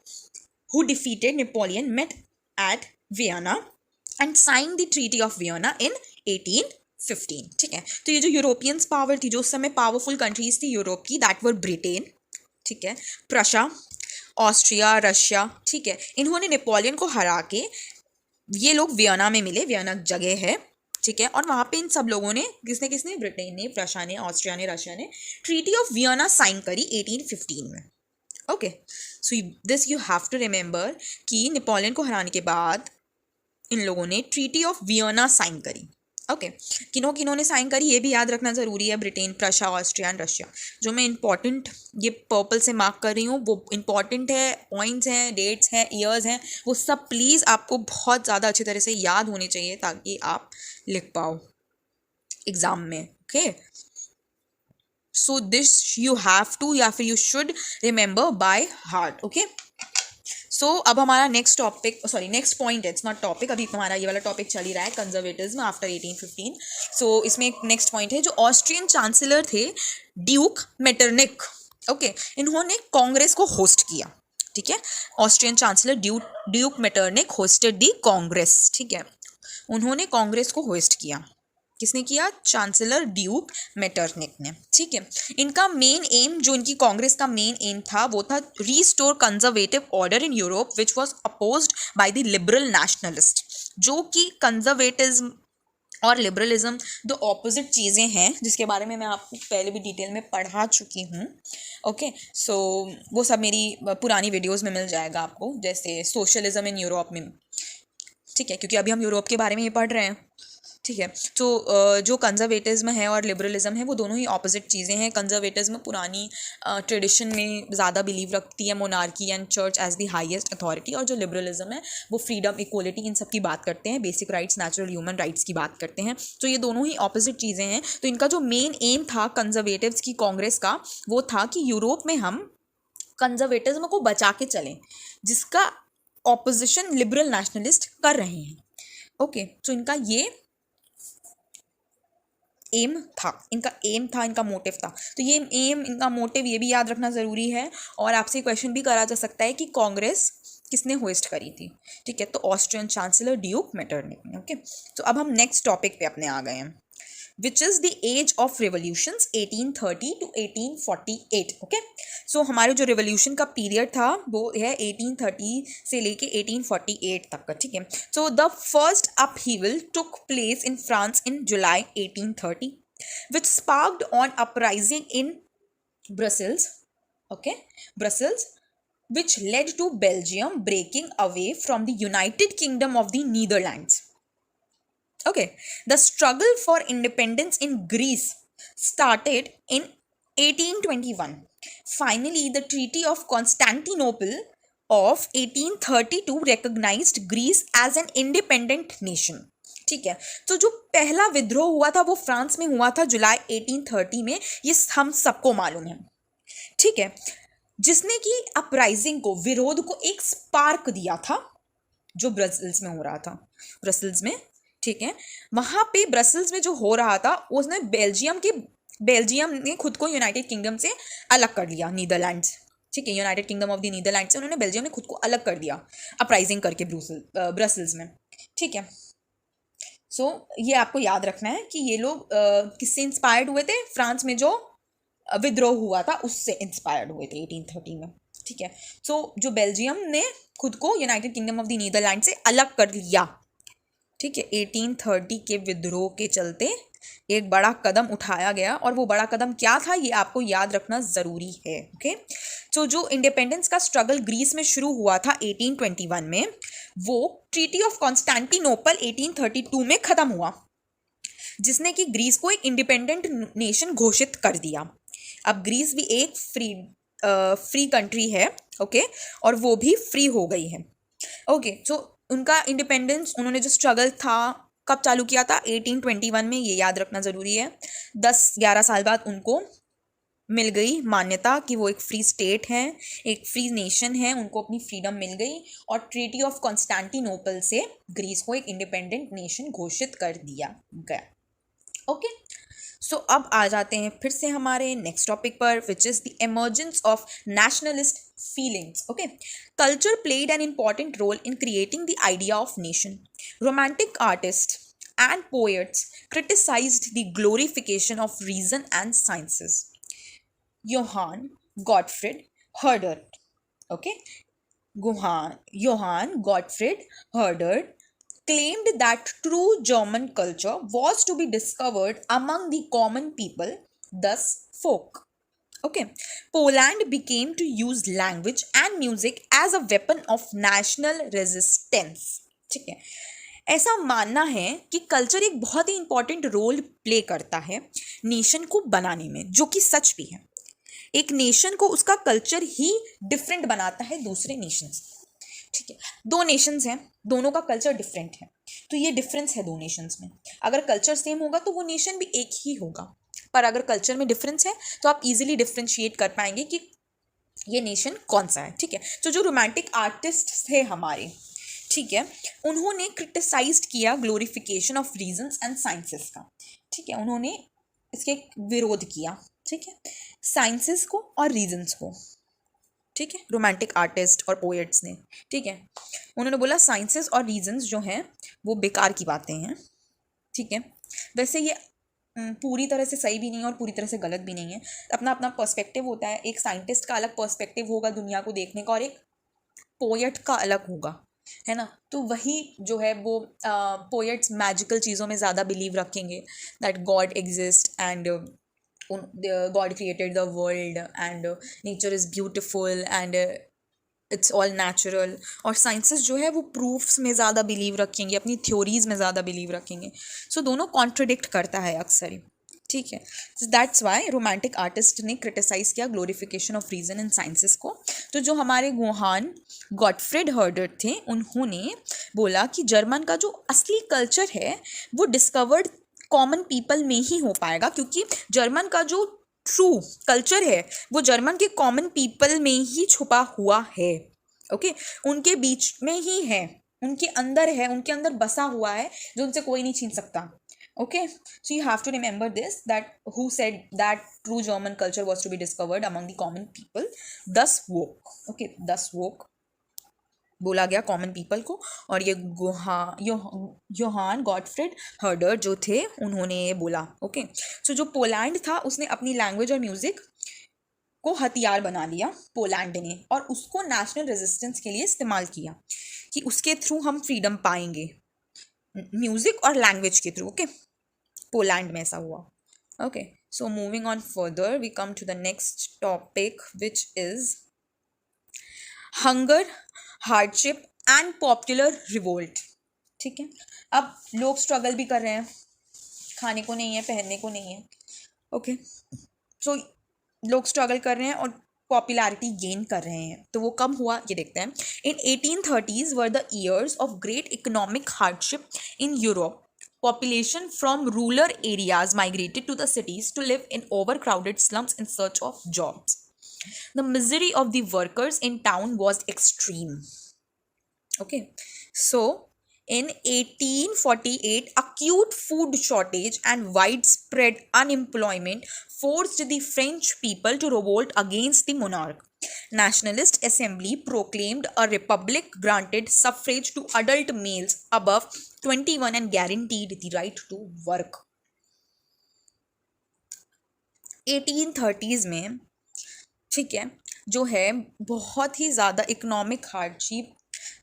who defeated Napoleon, met at Vienna and signed the Treaty of Vienna in 1815. ठीक है, तो ये जो यूरोपियंस पावर थी, जो उस समय पावरफुल कंट्रीज थी यूरोप की, दैट वर ब्रिटेन, ठीक है, प्रशा, ऑस्ट्रिया, रशिया। ठीक है, इन्होंने नेपोलियन को हरा के, ये लोग वियना में मिले, वियना जगह है। ठीक है, और वहाँ पे इन सब लोगों ने, किसने, ब्रिटेन ने, प्रशा ने, ऑस्ट्रिया ने, रशिया ने ट्रीटी ऑफ वियना साइन करी 1815 में। Okay, so this you have to remember कि नेपोलियन को हराने के बाद इन लोगों ने ट्रीटी ऑफ वियना साइन करी। ओके, किन्हों ने साइन करी ये भी याद रखना ज़रूरी है, Britain, Prussia, Austria and Russia. जो मैं इंपॉर्टेंट ये पर्पल से मार्क कर रही हूँ वो इंपॉर्टेंट है, पॉइंट्स हैं, डेट्स हैं, ईयर्स हैं, वो सब प्लीज़ आपको बहुत ज़्यादा अच्छी तरह से याद होने चाहिए ताकि आप लिख पाओ एग्ज़ाम में। Okay, so this you have to, या फिर you should remember by heart. Okay, so अब हमारा नेक्स्ट पॉइंट है, इट्स नॉट टॉपिक, अभी हमारा ये वाला टॉपिक चल ही रहा है, कंजर्वेटिज्म आफ्टर 1815। सो इसमें एक नेक्स्ट पॉइंट है, जो ऑस्ट्रियन चांसलर थे ड्यूक मेटरनिक। ओके, इन्होंने कांग्रेस को होस्ट किया। ठीक है, Austrian chancellor duke Metternich hosted the Congress. ठीक है, उन्होंने कांग्रेस को होस्ट किया। किसने किया? चांसलर ड्यूक मेटरनिक ने। ठीक है, इनका मेन एम, जो इनकी कांग्रेस का मेन एम था, वो था restore conservative order in Europe which was opposed by the liberal nationalist. जो कि कंजर्वेटिज्म और लिबरलिज्म दो ऑपोजिट चीज़ें हैं, जिसके बारे में मैं आपको पहले भी डिटेल में पढ़ा चुकी हूँ। ओके, सो वो सब मेरी पुरानी वीडियोज़ में मिल जाएगा आपको, जैसे सोशलिज्म इन यूरोप में, ठीक है, क्योंकि अभी हम यूरोप के बारे में ये पढ़ रहे हैं। ठीक है, तो जो कंजर्वेटिज्म है और लिबरलिज्म है वो दोनों ही ऑपोजिट चीज़ें हैं। कंजर्वेटिज्म पुरानी ट्रेडिशन में ज़्यादा बिलीव रखती है, monarchy and church as the highest authority, और जो लिबरलिज्म है वो फ्रीडम, इक्वलिटी, इन सब की बात करते हैं, basic rights, natural human rights की बात करते हैं। तो ये दोनों ही ऑपोजिट चीज़ें हैं। तो इनका जो मेन एम था कंजर्वेटिव्स की कांग्रेस का, वो था कि यूरोप में हम कंजर्वेटिज्म को बचा के चलें, जिसका ऑपोजिशन लिबरल नेशनलिस्ट कर रहे हैं। ओके, तो इनका ये एम था, इनका मोटिव था। तो ये एम, इनका मोटिव, ये भी याद रखना ज़रूरी है। और आपसे क्वेश्चन भी करा जा सकता है कि कांग्रेस किसने होस्ट करी थी। ठीक है, तो ऑस्ट्रियन चांसलर ड्यूक मेटरनिक ने। ओके, तो अब हम नेक्स्ट टॉपिक पे अपने आ गए हैं, which is the age of revolutions 1830 to 1848। Okay, so हमारे जो रिवोल्यूशन का पीरियड था वो है 1830 से लेके 1848 तक का। ठीक है, so the first upheaval took place in France in July 1830 which sparked on uprising in Brussels. Okay, Brussels, which led to Belgium breaking away from the United Kingdom of the Netherlands. Okay, the struggle for independence in Greece started in 1821. Finally, the Treaty of Constantinople of 1832 recognized Greece as an independent nation. ठीक है, तो जो पहला विद्रोह हुआ था वो फ्रांस में हुआ था जुलाई 1830 में, ये हम सबको मालूम है। ठीक है, जिसने कि अपराइजिंग को, विरोध को एक स्पार्क दिया था, जो ब्रसेल्स में हो रहा था, ब्रसेल्स में। ठीक है, वहां पे ब्रसेल्स में जो हो रहा था उसने बेल्जियम ने खुद को यूनाइटेड किंगडम से अलग कर लिया, नीदरलैंड्स। ठीक है, United Kingdom of the Netherland से उन्होंने, बेल्जियम ने खुद को अलग कर दिया अपराइजिंग करके ब्रसेल्स में। ठीक है, सो ये आपको याद रखना है कि ये लोग किससे इंस्पायर्ड हुए थे, फ्रांस में जो विद्रोह हुआ था उससे इंस्पायर्ड हुए थे 1830 में। ठीक है, सो जो बेल्जियम ने खुद को United Kingdom of the Netherland से अलग कर लिया। ठीक है, 1830 के विद्रोह के चलते एक बड़ा कदम उठाया गया, और वो बड़ा कदम क्या था ये आपको याद रखना ज़रूरी है। ओके, तो जो इंडिपेंडेंस का स्ट्रगल ग्रीस में शुरू हुआ था 1821 में, वो ट्रीटी ऑफ कॉन्स्टेंटिनोपल 1832 में ख़त्म हुआ, जिसने कि ग्रीस को एक इंडिपेंडेंट नेशन घोषित कर दिया। अब ग्रीस भी एक फ्री कंट्री है। ओके, और वो भी फ्री हो गई है। ओके, तो उनका इंडिपेंडेंस, उन्होंने जो स्ट्रगल था कब चालू किया था, 1821 में, ये याद रखना ज़रूरी है। 10-11 साल बाद उनको मिल गई मान्यता कि वो एक फ्री स्टेट है, एक फ्री नेशन है, उनको अपनी फ्रीडम मिल गई, और ट्रीटी ऑफ कॉन्स्टेंटिनोपल से ग्रीस को एक इंडिपेंडेंट नेशन घोषित कर दिया गया। ओके, सो अब आ जाते हैं फिर से हमारे नेक्स्ट टॉपिक पर, which is the emergence of nationalist feelings. Okay, culture played an important role in creating the idea of nation. Romantic artist and poets criticized the glorification of reason and sciences. Johann Gottfried Herder. Okay, Johann Gottfried Herder claimed that true German culture was to be discovered among the common people, thus folk. Okay, Poland became to use language and music as a weapon of national resistance. ठीक है, ऐसा मानना है कि कल्चर एक बहुत ही इंपॉर्टेंट रोल प्ले करता है नेशन को बनाने में, जो कि सच भी है। एक नेशन को उसका कल्चर ही डिफरेंट बनाता है दूसरे नेशन से। ठीक है, दो नेशंस हैं, दोनों का कल्चर डिफरेंट है, तो ये डिफरेंस है दो नेशंस में। अगर कल्चर सेम होगा तो वो नेशन भी एक ही होगा, पर अगर कल्चर में डिफरेंस है तो आप इजीली डिफ्रेंशिएट कर पाएंगे कि ये नेशन कौन सा है। ठीक है, तो जो रोमांटिक आर्टिस्ट थे हमारे, ठीक है, उन्होंने क्रिटिसाइज्ड किया glorification of reasons and sciences का। ठीक है, उन्होंने इसके विरोध किया। ठीक है, साइंसेस को और रीजंस को। ठीक है, रोमांटिक आर्टिस्ट और पोएट्स ने। ठीक है, उन्होंने बोला साइंसेस और रीजंस जो हैं वो बेकार की बातें हैं। ठीक है, वैसे ये पूरी तरह से सही भी नहीं है और पूरी तरह से गलत भी नहीं है, अपना अपना पर्सपेक्टिव होता है। एक साइंटिस्ट का अलग पर्सपेक्टिव होगा दुनिया को देखने का, और एक पोएट का अलग होगा, है ना। तो वही जो है वो पोएट्स मैजिकल चीज़ों में ज़्यादा बिलीव रखेंगे, that God exist and God created the world and nature is beautiful and it's all natural, और साइंसेस जो है वो प्रूफ्स में ज़्यादा बिलीव रखेंगे, अपनी थ्योरीज में ज़्यादा बिलीव रखेंगे. सो दोनों कॉन्ट्रडिक्ट करता है अक्सर ही. ठीक है, दैट्स वाई रोमांटिक आर्टिस्ट ने क्रिटिसाइज किया glorification of reason in sciences को. तो जो हमारे गोहान गॉटफ्रेड हर्डर थे, उन्होंने बोला कि जर्मन का जो असली कल्चर है वो डिस्कवर्ड कॉमन पीपल में ही हो पाएगा, क्योंकि जर्मन का जो ट्रू कल्चर है वो जर्मन के कॉमन पीपल में ही छुपा हुआ है. ओके, उनके बीच में ही है, उनके अंदर है, उनके अंदर बसा हुआ है, जो उनसे कोई नहीं छीन सकता. Okay, so you have to remember this, that who said that true German culture was to be discovered among the common people, thus woke. Okay, thus woke बोला गया कॉमन पीपल को. और ये योहान गॉटफ्रेड हर्डर जो थे उन्होंने ये बोला. ओके, सो जो पोलैंड था उसने अपनी लैंग्वेज और म्यूजिक को हथियार बना लिया पोलैंड ने, और उसको नेशनल रेजिस्टेंस के लिए इस्तेमाल किया कि उसके थ्रू हम फ्रीडम पाएंगे, म्यूजिक और लैंग्वेज के थ्रू. ओके, पोलैंड में ऐसा हुआ. Okay, so moving on further we come to the next topic which is hunger, hardship and popular revolt. ठीक है, अब लोग स्ट्रगल भी कर रहे हैं, खाने को नहीं है, पहनने को नहीं है. ओके, सो लोग स्ट्रगल कर रहे हैं और पॉपुलैरिटी गेन कर रहे हैं. तो वो कब हुआ ये देखते हैं. इन 1830s were the years of great economic hardship in Europe. Population from rural areas migrated to the cities to live in overcrowded slums in search of jobs. The misery of the workers in town was extreme. Okay, so in 1848, acute food shortage and widespread unemployment forced the French people to revolt against the monarch. Nationalist Assembly proclaimed a republic, granted suffrage to adult males above 21 and guaranteed the right to work. 1830s में, ठीक है, जो है बहुत ही ज़्यादा इकोनॉमिक हार्डशिप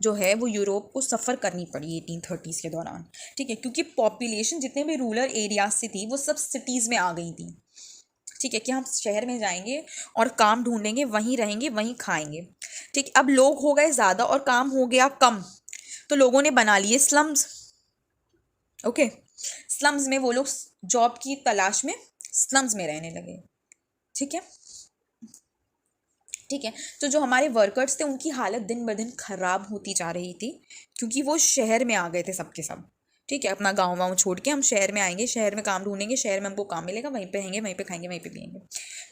जो है वो यूरोप को सफ़र करनी पड़ी 1830s के दौरान. ठीक है, क्योंकि पॉपुलेशन जितने भी रूरल एरियाज से थी वो सब सिटीज़ में आ गई थी. ठीक है, कि हम शहर में जाएंगे और काम ढूंढेंगे, वहीं रहेंगे, वहीं खाएंगे. ठीक, अब लोग हो गए ज़्यादा और काम हो गया कम, तो लोगों ने बना लिए स्लम्स. ओके, स्लम्स में वो लोग जॉब की तलाश में स्लम्स में रहने लगे. ठीक है, ठीक है, तो जो हमारे वर्कर्स थे उनकी हालत दिन ब दिन खराब होती जा रही थी, क्योंकि वो शहर में आ गए थे सबके सब. ठीक है, अपना गाँव वाँव छोड़ के हम शहर में आएंगे, शहर में काम ढूंढेंगे, शहर में हमको काम मिलेगा, वहीं पे रहेंगे, वहीं पे खाएंगे, वहीं पे पिएंगे.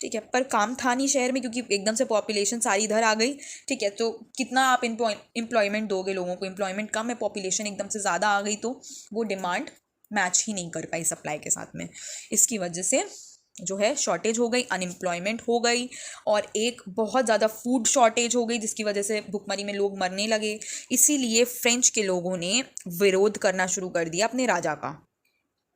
ठीक है, पर काम था नहीं शहर में, क्योंकि एकदम से पॉपुलेशन सारी इधर आ गई. ठीक है, तो कितना आप एम्प्लॉयमेंट दोगे लोगों को, एम्प्लॉयमेंट कम है, पॉपुलेशन एकदम से ज़्यादा आ गई, तो वो डिमांड मैच ही नहीं कर पाई सप्लाई के साथ में. इसकी वजह से जो है शॉर्टेज हो गई, अनएम्प्लॉयमेंट हो गई, और एक बहुत ज़्यादा फूड शॉर्टेज हो गई, जिसकी वजह से भुखमरी में लोग मरने लगे. इसीलिए फ्रेंच के लोगों ने विरोध करना शुरू कर दिया अपने राजा का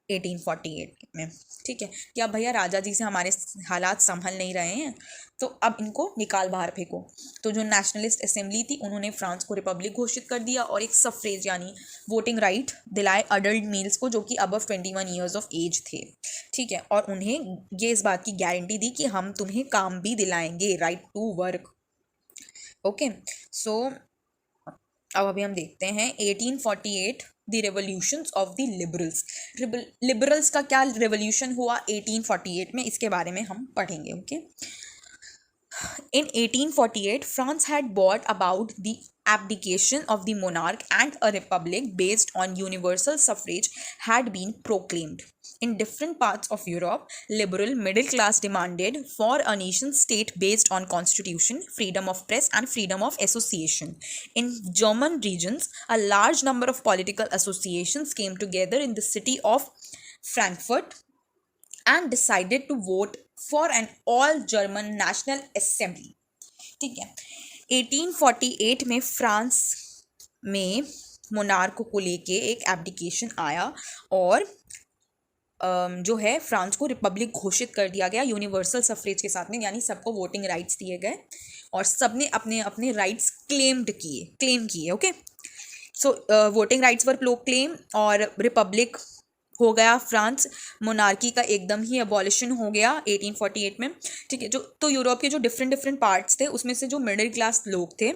1848 में. ठीक है, कि अब भैया राजा जी से हमारे हालात संभल नहीं रहे हैं, तो अब इनको निकाल बाहर फेंको. तो जो नेशनलिस्ट असेंबली थी उन्होंने फ्रांस को रिपब्लिक घोषित कर दिया और एक सफ्रेज यानी वोटिंग राइट दिलाए अडल्ट मेल्स को, जो कि अबव 21 ईयर्स ऑफ एज थे. ठीक है, और उन्हें ये इस बात की गारंटी दी कि हम तुम्हें काम भी दिलाएंगे, right to work. Okay, so अब अभी हम देखते हैं 1848 the revolutions of the liberals. Liberals का क्या रेवोल्यूशन हुआ 1848 में, इसके बारे में हम पढ़ेंगे. Okay, in 1848 France had brought about the abdication of the monarch and a republic based on universal suffrage had been proclaimed. In different parts of Europe, liberal middle class demanded for a nation state based on constitution, freedom of press and freedom of association. In German regions, a large number of political associations came together in the city of Frankfurt and decided to vote for an all German National Assembly. ठीक है, 1848 में फ्रांस में मोनार्क को लेके एक एब्डिकेशन आया और जो है फ्रांस को रिपब्लिक घोषित कर दिया गया यूनिवर्सल सफ्रेज के साथ में, यानी सबको वोटिंग राइट्स दिए गए और सबने अपने अपने राइट्स क्लेम किए. ओके, सो वोटिंग राइट्स वर प्रोक्लेम और रिपब्लिक हो गया. फ्रांस मोनार्की का एकदम ही अबॉलिशन हो गया 1848 में. ठीक है, जो तो यूरोप के जो डिफरेंट पार्ट्स थे उसमें से जो मिडिल क्लास लोग थे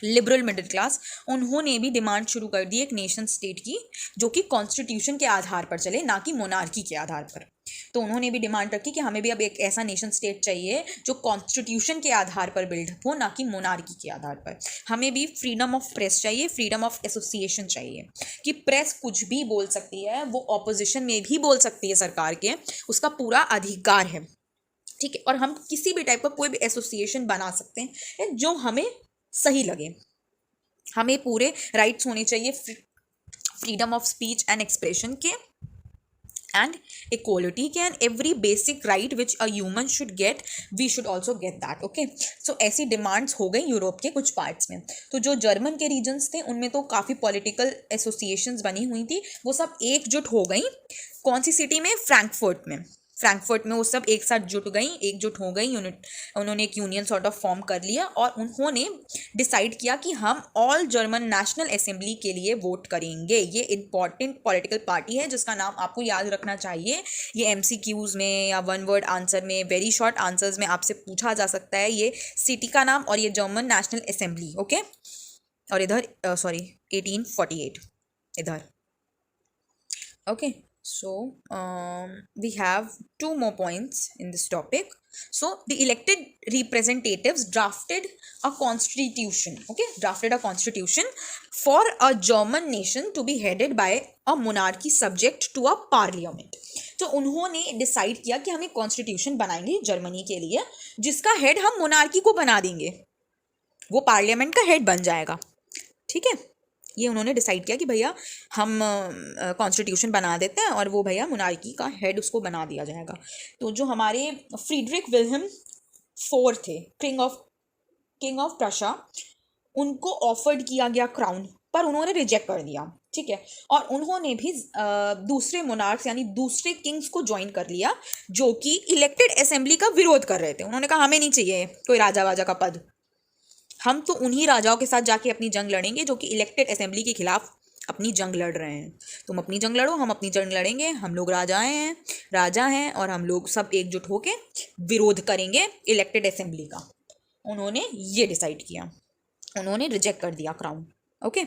लिबरल मिडिल क्लास, उन्होंने भी डिमांड शुरू कर दी एक नेशन स्टेट की जो कि कॉन्स्टिट्यूशन के आधार पर चले, ना कि मोनार्की के आधार पर। तो उन्होंने भी डिमांड रखी कि हमें भी अब एक ऐसा नेशन स्टेट चाहिए जो कॉन्स्टिट्यूशन के आधार पर बिल्ड हो, ना कि मोनार्की के आधार पर। हमें भी फ्रीडम ऑफ प्रेस चाहिए, फ्रीडम ऑफ एसोसिएशन चाहिए, कि प्रेस कुछ भी बोल सकती है, वो ऑपोजिशन में भी बोल सकती है सरकार के, उसका पूरा अधिकार है, ठीक है। और हम किसी भी टाइप का कोई भी एसोसिएशन बना सकते हैं जो हमें सही लगे। हमें पूरे राइट्स होने चाहिए freedom of speech and expression के, एंड इक्वालिटी के, and every basic right which a human should get, we should also get that, okay. So ऐसी डिमांड्स हो गई यूरोप के कुछ पार्ट्स में। तो जो जर्मन के रीजन्स थे उनमें तो काफ़ी पॉलिटिकल एसोसिएशंस बनी हुई थी, वो सब एकजुट हो गई। कौन सी सिटी में? फ्रैंकफर्ट में। फ्रैंकफर्ट में वो सब एक साथ एकजुट हो गई, उन्होंने एक यूनियन सॉर्ट ऑफ फॉर्म कर लिया, और उन्होंने डिसाइड किया कि हम ऑल जर्मन नेशनल असेंबली के लिए वोट करेंगे। ये इंपॉर्टेंट पॉलिटिकल पार्टी है जिसका नाम आपको याद रखना चाहिए। ये एमसीक्यूज में या वन वर्ड आंसर में, वेरी शॉर्ट आंसर्स में आपसे पूछा जा सकता है, ये सिटी का नाम और ये जर्मन नेशनल असेंबली, ओके। और इधर 1848 इधर, okay. So we have two more points in this topic. So the elected representatives drafted a constitution, okay, drafted a constitution for a German nation to be headed by a monarchy subject to a parliament. तो उन्होंने डिसाइड किया कि हम एक कॉन्स्टिट्यूशन बनाएंगे जर्मनी के लिए जिसका हेड हम मोनार्की को बना देंगे, वो पार्लियामेंट का हेड बन जाएगा, ठीक है। ये उन्होंने डिसाइड किया कि भैया हम कॉन्स्टिट्यूशन बना देते हैं और वो भैया मोनार्की का हेड उसको बना दिया जाएगा। तो जो हमारे फ्रीडरिक विल्हेम फोर्थ थे, किंग ऑफ प्रशा, उनको ऑफर्ड किया गया क्राउन, पर उन्होंने रिजेक्ट कर दिया, ठीक है। और उन्होंने भी दूसरे मोनार्क्स यानी दूसरे किंग्स को ज्वाइन कर लिया जो कि इलेक्टेड असेंबली का विरोध कर रहे थे। उन्होंने कहा हमें नहीं चाहिए कोई राजा वाजा का पद, हम तो उन्हीं राजाओं के साथ जाके अपनी जंग लड़ेंगे जो कि इलेक्टेड असेंबली के खिलाफ अपनी जंग लड़ रहे हैं। तुम अपनी जंग लड़ो, हम अपनी जंग लड़ेंगे, हम लोग राजा हैं और हम लोग सब एकजुट होके विरोध करेंगे इलेक्टेड असेंबली का। उन्होंने ये डिसाइड किया, उन्होंने रिजेक्ट कर दिया crown, okay.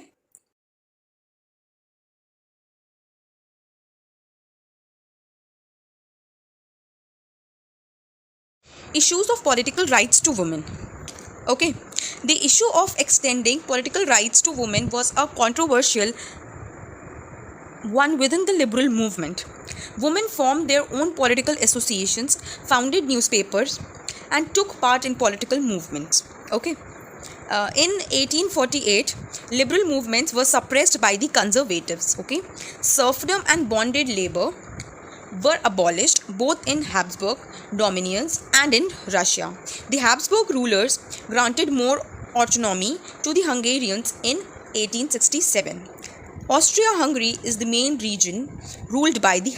Issues of political rights to women, okay. The issue of extending political rights to women was a controversial one within the liberal movement. Women formed their own political associations, founded newspapers, and took part in political movements, okay. In 1848, liberal movements were suppressed by the conservatives, okay. Serfdom and bonded labor were abolished both in Habsburg dominions and in Russia. The Habsburg rulers granted more autonomy to the Hungarians in 1867. Austria-Hungary is the main region ruled by the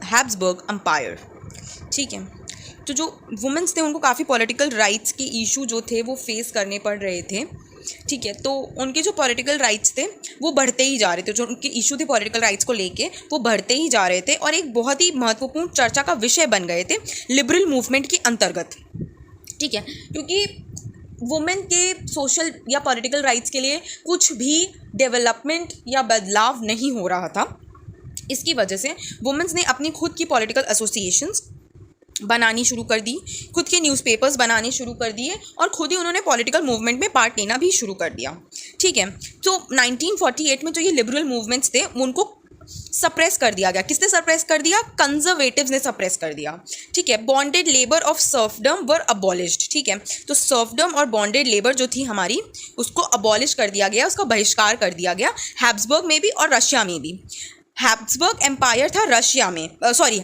Habsburg Empire. ठीक है। तो जो वुमेन्स थे उनको काफ़ी पॉलिटिकल राइट्स के इशू जो थे वो फेस करने पड़ रहे थे, ठीक है। तो उनके जो पॉलिटिकल राइट्स थे वो बढ़ते ही जा रहे थे, जो उनके इशू थे पॉलिटिकल राइट्स को लेके वो बढ़ते ही जा रहे थे और एक बहुत ही महत्वपूर्ण चर्चा का विषय बन गए थे लिबरल मूवमेंट के अंतर्गत, ठीक है। क्योंकि वुमेन के सोशल या पॉलिटिकल राइट्स के लिए कुछ भी डेवलपमेंट या बदलाव नहीं हो रहा था। इसकी वजह से वुमेन्स ने अपनी खुद की पॉलिटिकल एसोसिएशंस बनानी शुरू कर दी, खुद के न्यूज़पेपर्स बनाने शुरू कर दिए और खुद ही उन्होंने पॉलिटिकल मूवमेंट में पार्ट लेना भी शुरू कर दिया, ठीक है। तो 1948 में जो ये लिबरल मूवमेंट्स थे उनको सप्रेस कर दिया गया। किसने सप्रेस कर दिया? कंजर्वेटिव्स ने सप्रेस कर दिया, ठीक है। Bonded labour of serfdom were abolished, ठीक है। तो सर्फडम और बॉन्डेड लेबर जो थी हमारी उसको अबॉलिश कर दिया गया, उसका बहिष्कार कर दिया गया, हैब्सबर्ग में भी और रशिया में भी। हैब्सबर्ग एम्पायर था रशिया में, सॉरी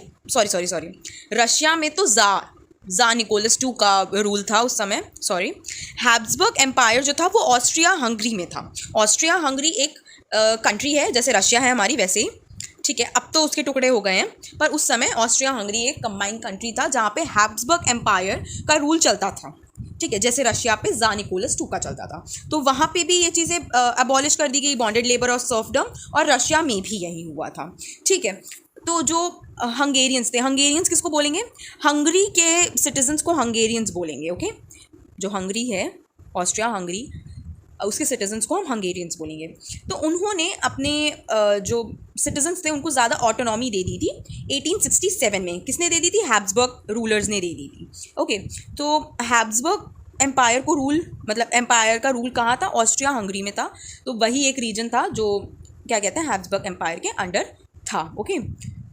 रशिया में तो जा निकोलस II का रूल था उस समय, सॉरी। हैब्सबर्ग एम्पायर जो था वो ऑस्ट्रिया हंगरी में था। ऑस्ट्रिया हंगरी एक कंट्री है, जैसे रशिया है हमारी वैसे ही, ठीक है। अब तो उसके टुकड़े हो गए हैं, पर उस समय ऑस्ट्रिया हंगरी एक कंबाइंड कंट्री था जहाँ पे हैब्सबर्ग एम्पायर का रूल चलता था, ठीक है। जैसे रशिया पे जा निकोलस II का चलता था, तो वहाँ पे भी ये चीज़ें अबॉलिश कर दी गई, बॉन्डेड लेबर और सर्फडम, और रशिया में भी यही हुआ था, ठीक है। तो जो हंगेरियंस थे, हंगेरियंस किसको बोलेंगे? हंगरी के सिटीजन्स को हंगेरियंस बोलेंगे, ओके। जो हंगरी है, ऑस्ट्रिया हंगरी, उसके सिटीजन्स को हम हंगेरियंस बोलेंगे। तो उन्होंने अपने जो सिटीजन्स थे उनको ज़्यादा ऑटोनॉमी दे दी थी 1867 में। किसने दे दी थी? हैब्सबर्ग रूलर्स ने दे दी थी। ओके, तो हैब्सबर्ग एम्पायर को रूल, मतलब एम्पायर का रूल कहाँ था? ऑस्ट्रिया हंगरी में था। तो वही एक रीजन था जो क्या कहते हैं, हैब्सबर्ग एम्पायर के अंडर था। ओके,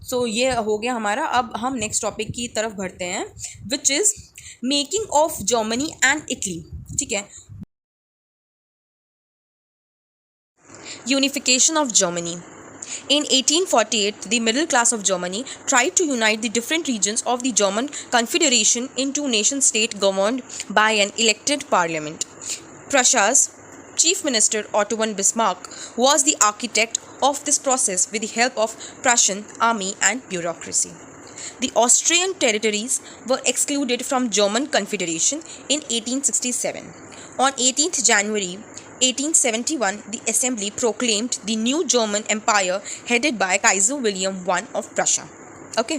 सो ये हो गया हमारा। अब हम नेक्स्ट टॉपिक की तरफ बढ़ते हैं, which is making of Germany and Italy. ठीक है, unification of Germany. In 1848, the middle class of Germany tried to unite the different regions of the German Confederation into nation-state governed by an elected parliament. Prussia's Chief Minister Otto von Bismarck was the architect of this process with the help of Prussian army and bureaucracy. The Austrian territories were excluded from German Confederation in 1867. On 18th January 1871, the Assembly proclaimed the new German Empire headed by Kaiser William I of Prussia. Okay,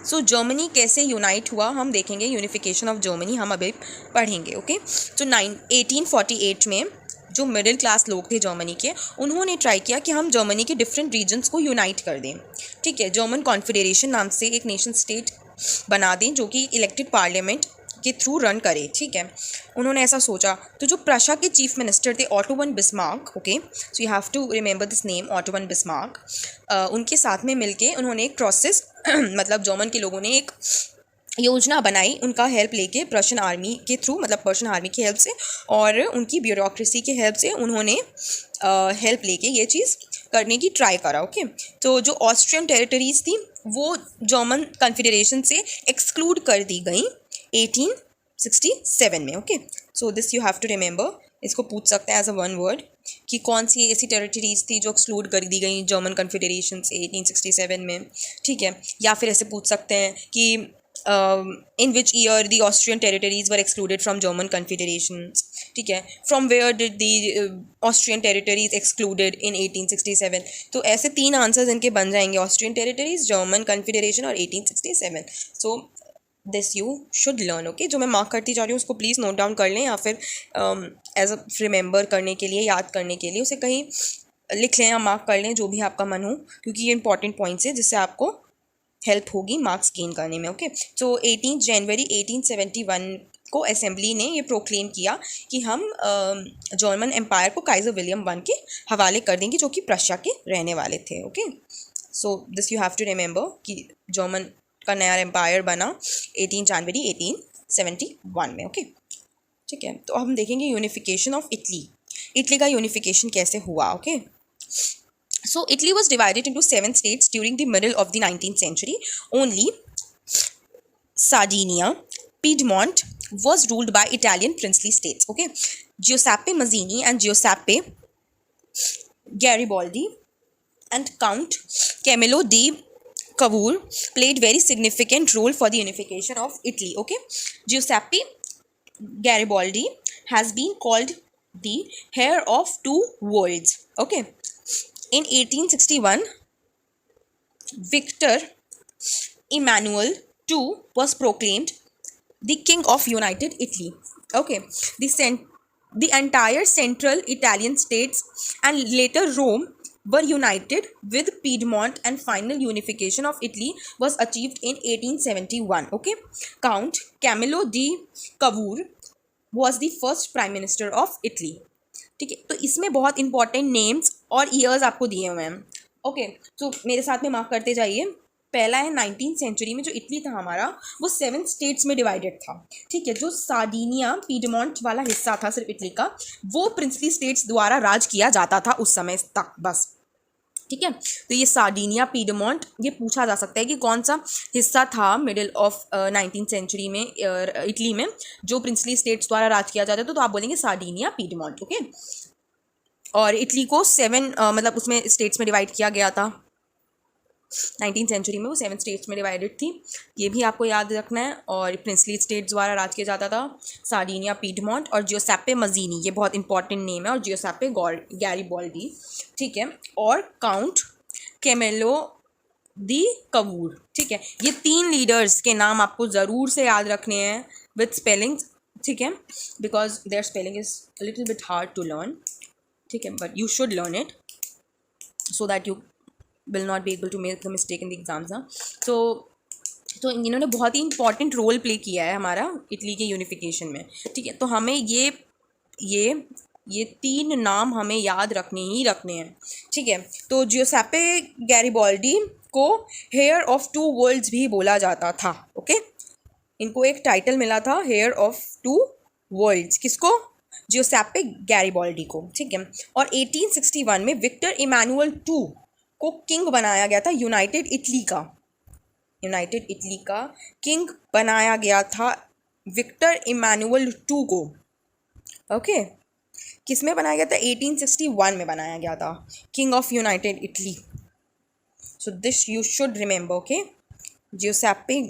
so Germany कैसे यूनाइट हुआ हम देखेंगे। यूनिफिकेशन ऑफ जर्मनी हम अभी पढ़ेंगे। ओके, तो 1848 में जो मिडिल क्लास लोग थे जर्मनी के, उन्होंने ट्राई किया कि हम जर्मनी के डिफरेंट रीजन्स को यूनाइट कर दें। ठीक है, जर्मन कॉन्फेडरेशन नाम से एक नेशन स्टेट बना दें जो कि इलेक्टेड पार्लियामेंट के थ्रू रन करे। ठीक है, उन्होंने ऐसा सोचा। तो जो प्रशा के चीफ मिनिस्टर थे Otto von Bismarck, okay, so you have to remember this name, Otto von Bismarck, उनके साथ में मिलके उन्होंने एक प्रोसेस मतलब जर्मन के लोगों ने एक योजना बनाई, उनका हेल्प लेके पर्शियन आर्मी के थ्रू, मतलब पर्शियन आर्मी की हेल्प से और उनकी ब्यूरोक्रेसी की हेल्प से उन्होंने हेल्प लेके ये चीज़ करने की ट्राई करा। ओके, तो जो ऑस्ट्रियन टेरिटरीज थी वो जर्मन कॉन्फेडरेशन से एक्सक्लूड कर दी गई 1867 में। Okay, so this you have to remember. इसको पूछ सकते हैं एज अ वन वर्ड कि कौन सी ऐसी टेरिटरीज थी जो एक्सक्लूड कर दी गई जर्मन कॉन्फेडरेशन से 1867 में। ठीक है, या फिर ऐसे पूछ सकते हैं कि in which year the Austrian territories were excluded from German Confederation. ठीक है, from where did the Austrian territories excluded in 1867. तो ऐसे 3 आंसर्स इनके बन जाएंगे, ऑस्ट्रियन टेरिटरीज, जर्मन कॉन्फेडरेशन और 1867. सो this you should learn. Okay, जो मैं मार्क करती जा रही हूँ उसको प्लीज़ नोट डाउन कर लें, या फिर एज अ रिमेंबर करने के लिए, याद करने के लिए उसे कहीं लिख लें या मार्क कर लें, जो भी आपका मन हो, क्योंकि ये इंपॉर्टेंट पॉइंट्स है जिससे आपको हेल्प होगी मार्क्स गेन करने में। ओके, तो 18 जनवरी 1871 को असेंबली ने ये प्रोक्लेम किया कि हम जर्मन एम्पायर को काइजर विलियम I के हवाले कर देंगे, जो कि प्रशिया के रहने वाले थे। Okay, so this you have to remember कि जर्मन का नया एम्पायर बना 18 जनवरी 1871 में। ओके, ठीक है, तो हम देखेंगे यूनिफिकेशन ऑफ इटली। इटली का यूनिफिकेशन कैसे हुआ। Okay, so Italy was divided into 7 states during the middle of the 19th century. Only Sardinia, Piedmont was ruled by Italian princely states. Okay, Giuseppe Mazzini and Giuseppe Garibaldi and Count Camillo di Cavour played very significant role for the unification of Italy. Okay, Giuseppe Garibaldi has been called the heir of 2 worlds. Okay, in 1861, Victor Emmanuel II was proclaimed the King of United Italy. Okay, the entire central Italian states and later Rome were united with Piedmont, and final unification of Italy was achieved in 1871. Okay, Count Camillo di Cavour was the first prime minister of Italy. ठीक है, तो इसमें बहुत इंपॉर्टेंट नेम्स और ईयर्स आपको दिए हुए हैं। ओके, तो मेरे साथ में मार्क करते जाइए। पहला है 19th सेंचुरी में जो इटली था हमारा, वो 7 स्टेट्स में डिवाइडेड था। ठीक है, जो सार्डिनिया पीडमोंट वाला हिस्सा था सिर्फ इटली का, वो प्रिंसली स्टेट्स द्वारा राज किया जाता था उस समय तक बस। ठीक है, तो ये सार्डिनिया पीडमोंट, ये पूछा जा सकता है कि कौन सा हिस्सा था मिडिल ऑफ 19th सेंचुरी में इटली में जो प्रिंसली स्टेट्स द्वारा राज किया जाता था, तो आप बोलेंगे सार्डिनिया पीडमोंट। ओके, और इटली को 7 मतलब उसमें स्टेट्स में डिवाइड किया गया था 19th सेंचुरी में, वो 7 स्टेट्स में डिवाइडेड थी, ये भी आपको याद रखना है। और प्रिंसली स्टेट्स द्वारा राज किया जाता था सार्डिनिया पीडमोंट और जियोसेप्पे मज़ीनी, ये बहुत इंपॉर्टेंट नेम है, और जियोसेप्पे गैरिबाल्डी। ठीक है, और काउंट कैमेलो दी कवूर। ठीक है, ये 3 लीडर्स के नाम आपको ज़रूर से याद रखने हैं विद स्पेलिंग्स, ठीक है, because their spelling is little bit hard to learn, ठीक है, but you should learn it so that you will not be able to make the mistake in the exams ना. तो इन्होंने बहुत ही इंपॉर्टेंट रोल प्ले किया है हमारा इटली के यूनिफिकेशन में, ठीक है. तो हमें ये 3 नाम हमें याद रखने हैं, ठीक है. तो जियोसेप्पे गैरिबाल्डी को हेयर ऑफ 2 वर्ल्ड्स भी बोला जाता था. ओके, इनको एक टाइटल मिला था हेयर ऑफ 2 वर्ल्ड्स. किसको? जियोसेप्पे गैरिबाल्डी को, ठीक है. और 1861 में विक्टर इमैनुअल 2 को किंग बनाया गया था. यूनाइटेड इटली का किंग बनाया गया था विक्टर इमैनुअल 2 को. ओके, किस में बनाया गया था? 1861 में बनाया गया था, king of united Italy. So this you should remember. Okay, Giuseppe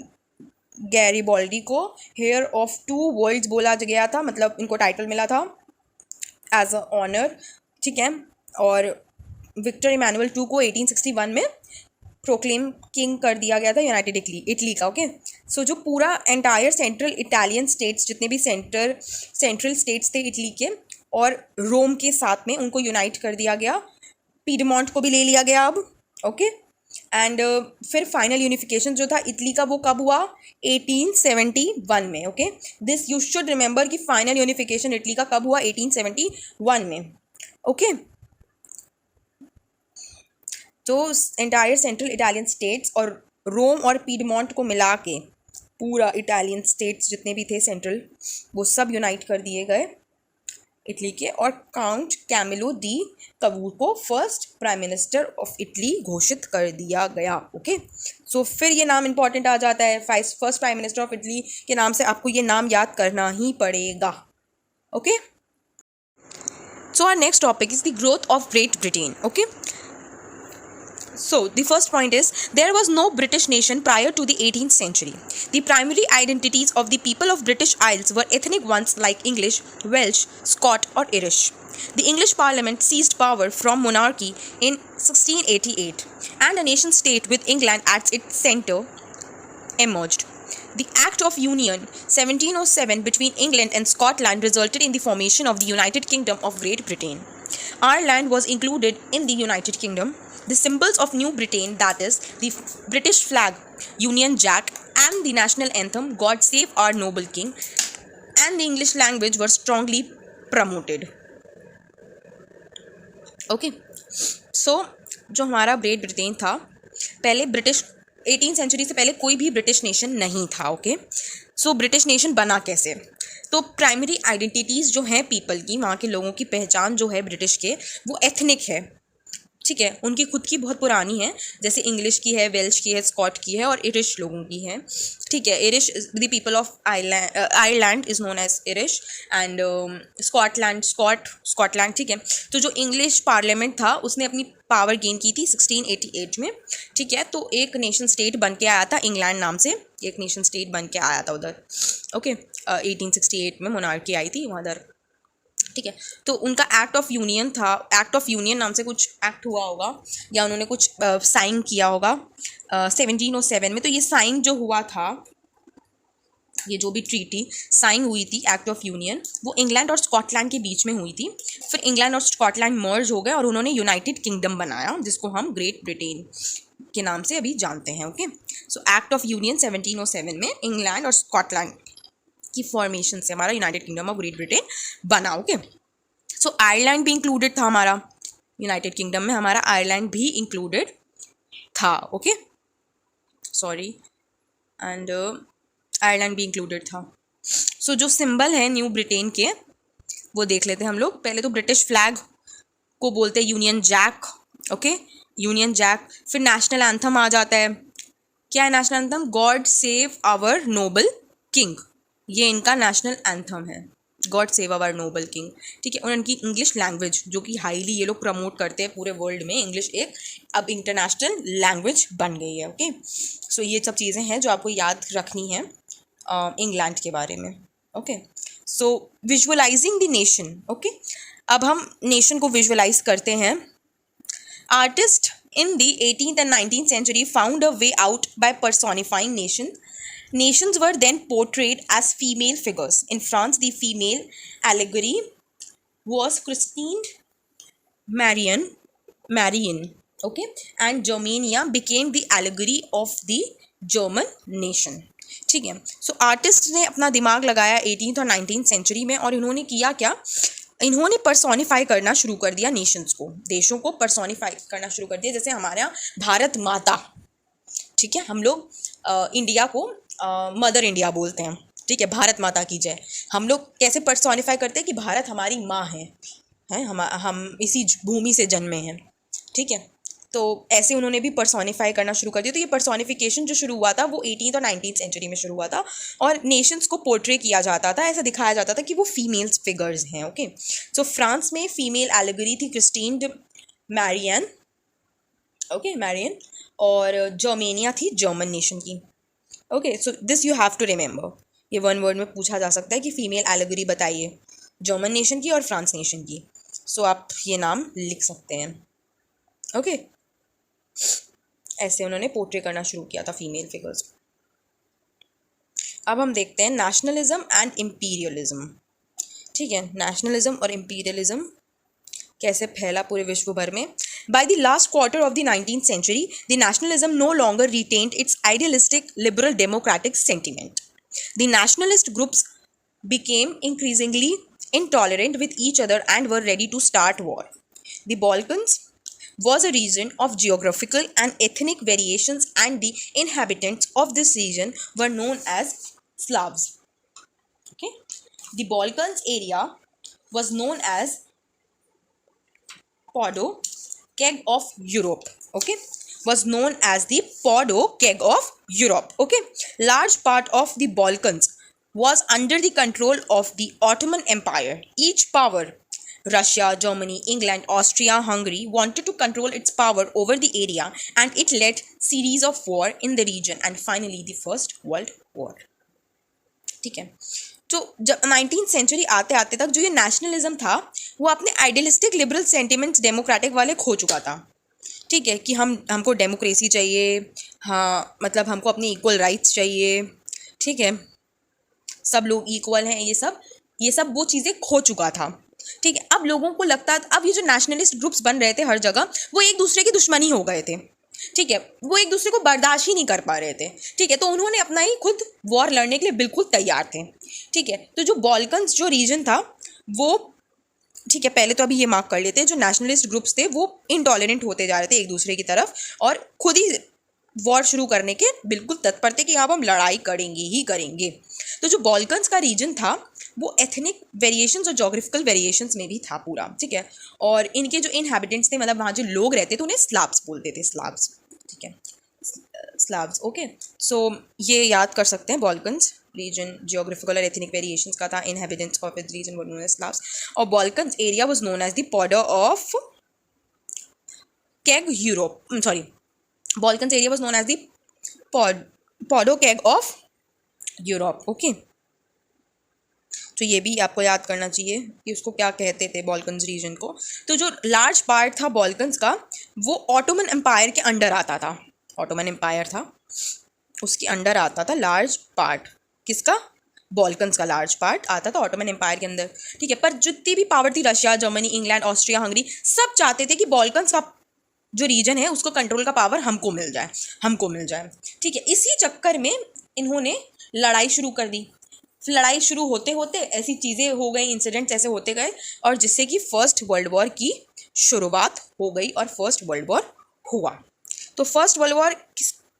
Garibaldi को हेयर ऑफ 2 वर्ल्ड्स बोला गया था, मतलब इनको टाइटल मिला था एज अ ऑनर, ठीक है. और विक्टर इमैनुअल 2 को 1861 में प्रोक्लेम किंग कर दिया गया था यूनाइटेड इटली का. ओके, सो जो पूरा एंटायर सेंट्रल इटालियन स्टेट्स, जितने भी सेंट्रल स्टेट्स थे इटली के और रोम के साथ में, उनको यूनाइट कर दिया गया. पीडमोंट को भी ले लिया गया अब. ओके, एंड फिर फाइनल यूनिफिकेशन जो था इटली का वो कब हुआ? 1871 में. Okay, this you should remember कि फाइनल यूनिफिकेशन इटली का कब हुआ? 1871 में. ओके, तो एंटायर सेंट्रल इटालियन स्टेट्स और रोम और पीडमोंट को मिला के पूरा इटालियन स्टेट्स जितने भी थे सेंट्रल, वो सब यूनाइट कर दिए गए इटली के. और काउंट कैमिलो दी कवूर को first prime minister of Italy घोषित कर दिया गया. ओके, सो फिर ये नाम इंपॉर्टेंट आ जाता है. First prime minister of Italy के नाम से आपको ये नाम याद करना ही पड़ेगा. Okay, so our next topic is the growth of Great Britain. Okay, so the first point is there was no British nation prior to the 18th century. The primary identities of the people of British Isles were ethnic ones like English, Welsh, Scot or Irish. The English Parliament seized power from monarchy in 1688 and a nation state with England at its centre emerged. The Act of Union 1707 between England and Scotland resulted in the formation of the United Kingdom of Great Britain. Ireland was included in the United Kingdom. The symbols of New Britain, that is, the British flag, Union Jack, and the national anthem, God Save Our Noble King, and the English language were strongly promoted. Okay, so जो हमारा ग्रेट ब्रिटेन था, पहले ब्रिटिश 18th सेंचुरी से पहले कोई भी ब्रिटिश नेशन नहीं था. ओके, सो ब्रिटिश नेशन बना कैसे? तो प्राइमरी आइडेंटिटीज़ जो हैं पीपल की, वहाँ के लोगों की पहचान जो है ब्रिटिश के, वो एथनिक है. ठीक है, उनकी खुद की बहुत पुरानी है, जैसे इंग्लिश की है, वेल्श की है, स्कॉट की है और इरिश लोगों की है. ठीक है, Irish the people of Ireland is known as Irish and Scotland. ठीक है, तो जो इंग्लिश पार्लियामेंट था उसने अपनी पावर गेन की थी 1688 में. ठीक है, तो एक नेशन स्टेट बन के आया था, इंग्लैंड नाम से एक नेशन स्टेट बन के आया था उधर. ओके, 1868 में मोनार्की आई थी उधर. ठीक है, तो उनका एक्ट ऑफ यूनियन था. एक्ट ऑफ यूनियन नाम से कुछ एक्ट हुआ होगा या उन्होंने कुछ साइन किया होगा 1707 में. तो ये साइन जो हुआ था, ये जो भी ट्रीटी साइन हुई थी एक्ट ऑफ यूनियन, वो इंग्लैंड और स्कॉटलैंड के बीच में हुई थी. फिर इंग्लैंड और स्कॉटलैंड मर्ज हो गए और उन्होंने यूनाइटेड किंगडम बनाया, जिसको हम ग्रेट ब्रिटेन के नाम से अभी जानते हैं. Okay, so act of union 1707 में इंग्लैंड और स्कॉटलैंड की फॉर्मेशन से हमारा United Kingdom of Great Britain बना. ओके, सो आयरलैंड भी इंक्लूडेड था हमारा यूनाइटेड किंगडम में, हमारा आयरलैंड भी इंक्लूडेड था. ओके, सॉरी, एंड आयरलैंड भी इंक्लूडेड था. सो जो सिंबल है न्यू ब्रिटेन के वो देख लेते हैं हम लोग. पहले तो ब्रिटिश फ्लैग को बोलते हैं Union Jack. Okay, Union Jack. फिर नेशनल एंथम आ जाता है. क्या है national anthem? God save our noble king. ये इनका नेशनल एंथम है, God save our noble king. ठीक है, और उनकी इंग्लिश लैंग्वेज जो कि हाईली ये लोग प्रमोट करते हैं पूरे वर्ल्ड में, इंग्लिश एक अब इंटरनेशनल लैंग्वेज बन गई है. ओके, सो ये सब चीज़ें हैं जो आपको याद रखनी है इंग्लैंड के बारे में. Okay, so visualising the nation. Okay, अब हम नेशन को विजुअलाइज करते हैं. Artist in the 18th and 19th century found a way out by personifying nations. Nations were then portrayed as female figures. In France, the female allegory was Christine Marion, okay, and Germania became the allegory of the German nation. ठीक है, सो आर्टिस्ट ने अपना दिमाग लगाया 18th और 19th सेंचुरी में, और इन्होंने किया क्या, इन्होंने पर्सोनिफाई करना शुरू कर दिया नेशंस को, देशों को पर्सोनिफाई करना शुरू कर दिया. जैसे हमारे यहाँ भारत माता, ठीक है, हम लोग इंडिया को मदर इंडिया बोलते हैं, ठीक है, भारत माता की जय. हम लोग कैसे पर्सोनिफाई करते हैं कि भारत हमारी माँ है, हम इसी भूमि से जन्मे हैं, ठीक है. तो ऐसे उन्होंने भी पर्सोनिफाई करना शुरू कर दिया. तो ये पर्सोनिफिकेशन जो शुरू हुआ था वो 18th और 19th सेंचुरी में शुरू हुआ था, और नेशंस को पोर्ट्रे किया जाता था, ऐसा दिखाया जाता था कि वो फीमेल्स फिगर्स हैं. ओके, सो फ्रांस में फीमेल एलिगरी थी क्रिस्टीन मैरियन, ओके, मैरियन, और जर्मेनिया थी जर्मन नेशन की. Okay, so this you have to remember. ये वन वर्ड में पूछा जा सकता है कि फीमेल एलिगरी बताइए जर्मन नेशन की और फ्रांस नेशन की. सो आप ये नाम लिख सकते हैं. ओके, ऐसे उन्होंने पोर्ट्रे करना शुरू किया था फीमेल फिगर्स. अब हम देखते हैं नेशनलिज्म एंड इम्पीरियलिज्म. ठीक है, नेशनलिज्म और इम्पीरियलिज्म कैसे फैला पूरे विश्व भर में. By the last quarter of the 19th century, the nationalism no longer retained its idealistic liberal democratic sentiment. The nationalist groups became increasingly intolerant with each other and were ready to start war. The Balkans was a region of geographical and ethnic variations, and the inhabitants of this region were known as Slavs. Okay, the Balkans area was known as Podo Keg of Europe. Okay, was known as the Podo Keg of Europe. Okay, large part of the Balkans was under the control of the Ottoman Empire. Each power, Russia, Germany, England, Austria, Hungary, wanted to control its power over the area, and it led series of war in the region and finally the First World War. ठीक है, तो जब 19th सेंचुरी आते आते तक जो ये नेशनलिज्म था वो अपने आइडियलिस्टिक लिबरल सेंटिमेंट्स डेमोक्रेटिक वाले खो चुका था. ठीक है, कि हमको डेमोक्रेसी चाहिए, हाँ, मतलब हमको अपने इक्वल राइट्स चाहिए, ठीक है, सब लोग इक्वल हैं, ये सब वो चीज़ें खो चुका था. ठीक है, अब लोगों को लगता, अब ये जो नेशनलिस्ट ग्रुप्स बन रहे थे हर जगह, वो एक दूसरे के दुश्मनी हो गए थे. ठीक है, वो एक दूसरे को बर्दाश्त ही नहीं कर पा रहे थे. ठीक है, तो उन्होंने अपना ही खुद वॉर लड़ने के लिए बिल्कुल तैयार थे. ठीक है, तो जो बॉल्कन्स जो रीजन था वो, ठीक है, पहले तो अभी ये मार्क कर लेते हैं, जो नेशनलिस्ट ग्रुप्स थे वो इनटॉलरेंट होते जा रहे थे एक दूसरे की तरफ, और खुद ही वॉर शुरू करने के बिल्कुल तत्पर थे कि अब हम लड़ाई करेंगे ही करेंगे. तो जो बॉल्कन्स का रीजन था वो एथनिक वेरिएशंस और जोग्राफिकल वेरिएशंस में भी था पूरा. ठीक है, और इनके जो इनहैबिटेंट्स थे, मतलब वहाँ जो लोग रहते थे, उन्हें स्लाव्स बोलते थे, स्लाव्स. ठीक है, स्लाव्स. ओके, सो ये याद कर सकते हैं, बॉल्कन्स रीजन जियोग्राफिकल और एथनिक वेरिएशंस का था, inhabitants of it region were known as Slavs, और Balkans area was known as the powder of keg Europe. Sorry, Balkans area was known as the powder keg of Europe. Okay, तो ये भी आपको याद करना चाहिए कि उसको क्या कहते थे बॉल्कन्स रीजन को. तो जो लार्ज पार्ट था बॉल्कन्स का वो ऑटोमन एम्पायर के अंडर आता था. ऑटोमन एम्पायर था, उसके अंडर आता था लार्ज पार्ट. किसका? बॉल्कन्स का लार्ज पार्ट आता था ऑटोमन एम्पायर के अंदर. ठीक है, पर जितनी भी पावर थी, Russia, Germany, England, Austria, Hungary, सब चाहते थे कि बॉल्कन्स का जो रीजन है उसको कंट्रोल का पावर हमको मिल जाए. ठीक है, इसी चक्कर में इन्होंने लड़ाई शुरू कर दी. लड़ाई शुरू होते होते ऐसी चीज़ें हो गई, इंसिडेंट्स ऐसे होते गए, और जिससे कि फर्स्ट वर्ल्ड वॉर की शुरुआत हो गई और फर्स्ट वर्ल्ड वॉर हुआ. तो फर्स्ट वर्ल्ड वॉर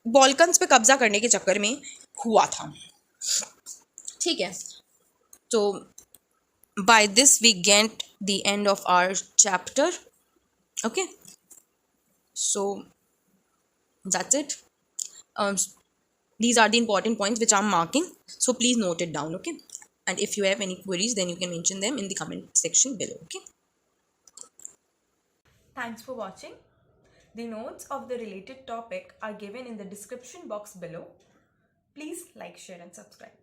बॉल्कन्स पे कब्जा करने के चक्कर में हुआ था. ठीक है, तो by this we get the end of our chapter. Okay, so that's it. These are the important points which I'm marking, so please note it down. Okay, and if you have any queries, then you can mention them in the comment section below. Okay, Thanks for watching. The notes of the related topic are given in the description box below. Please like, share and subscribe.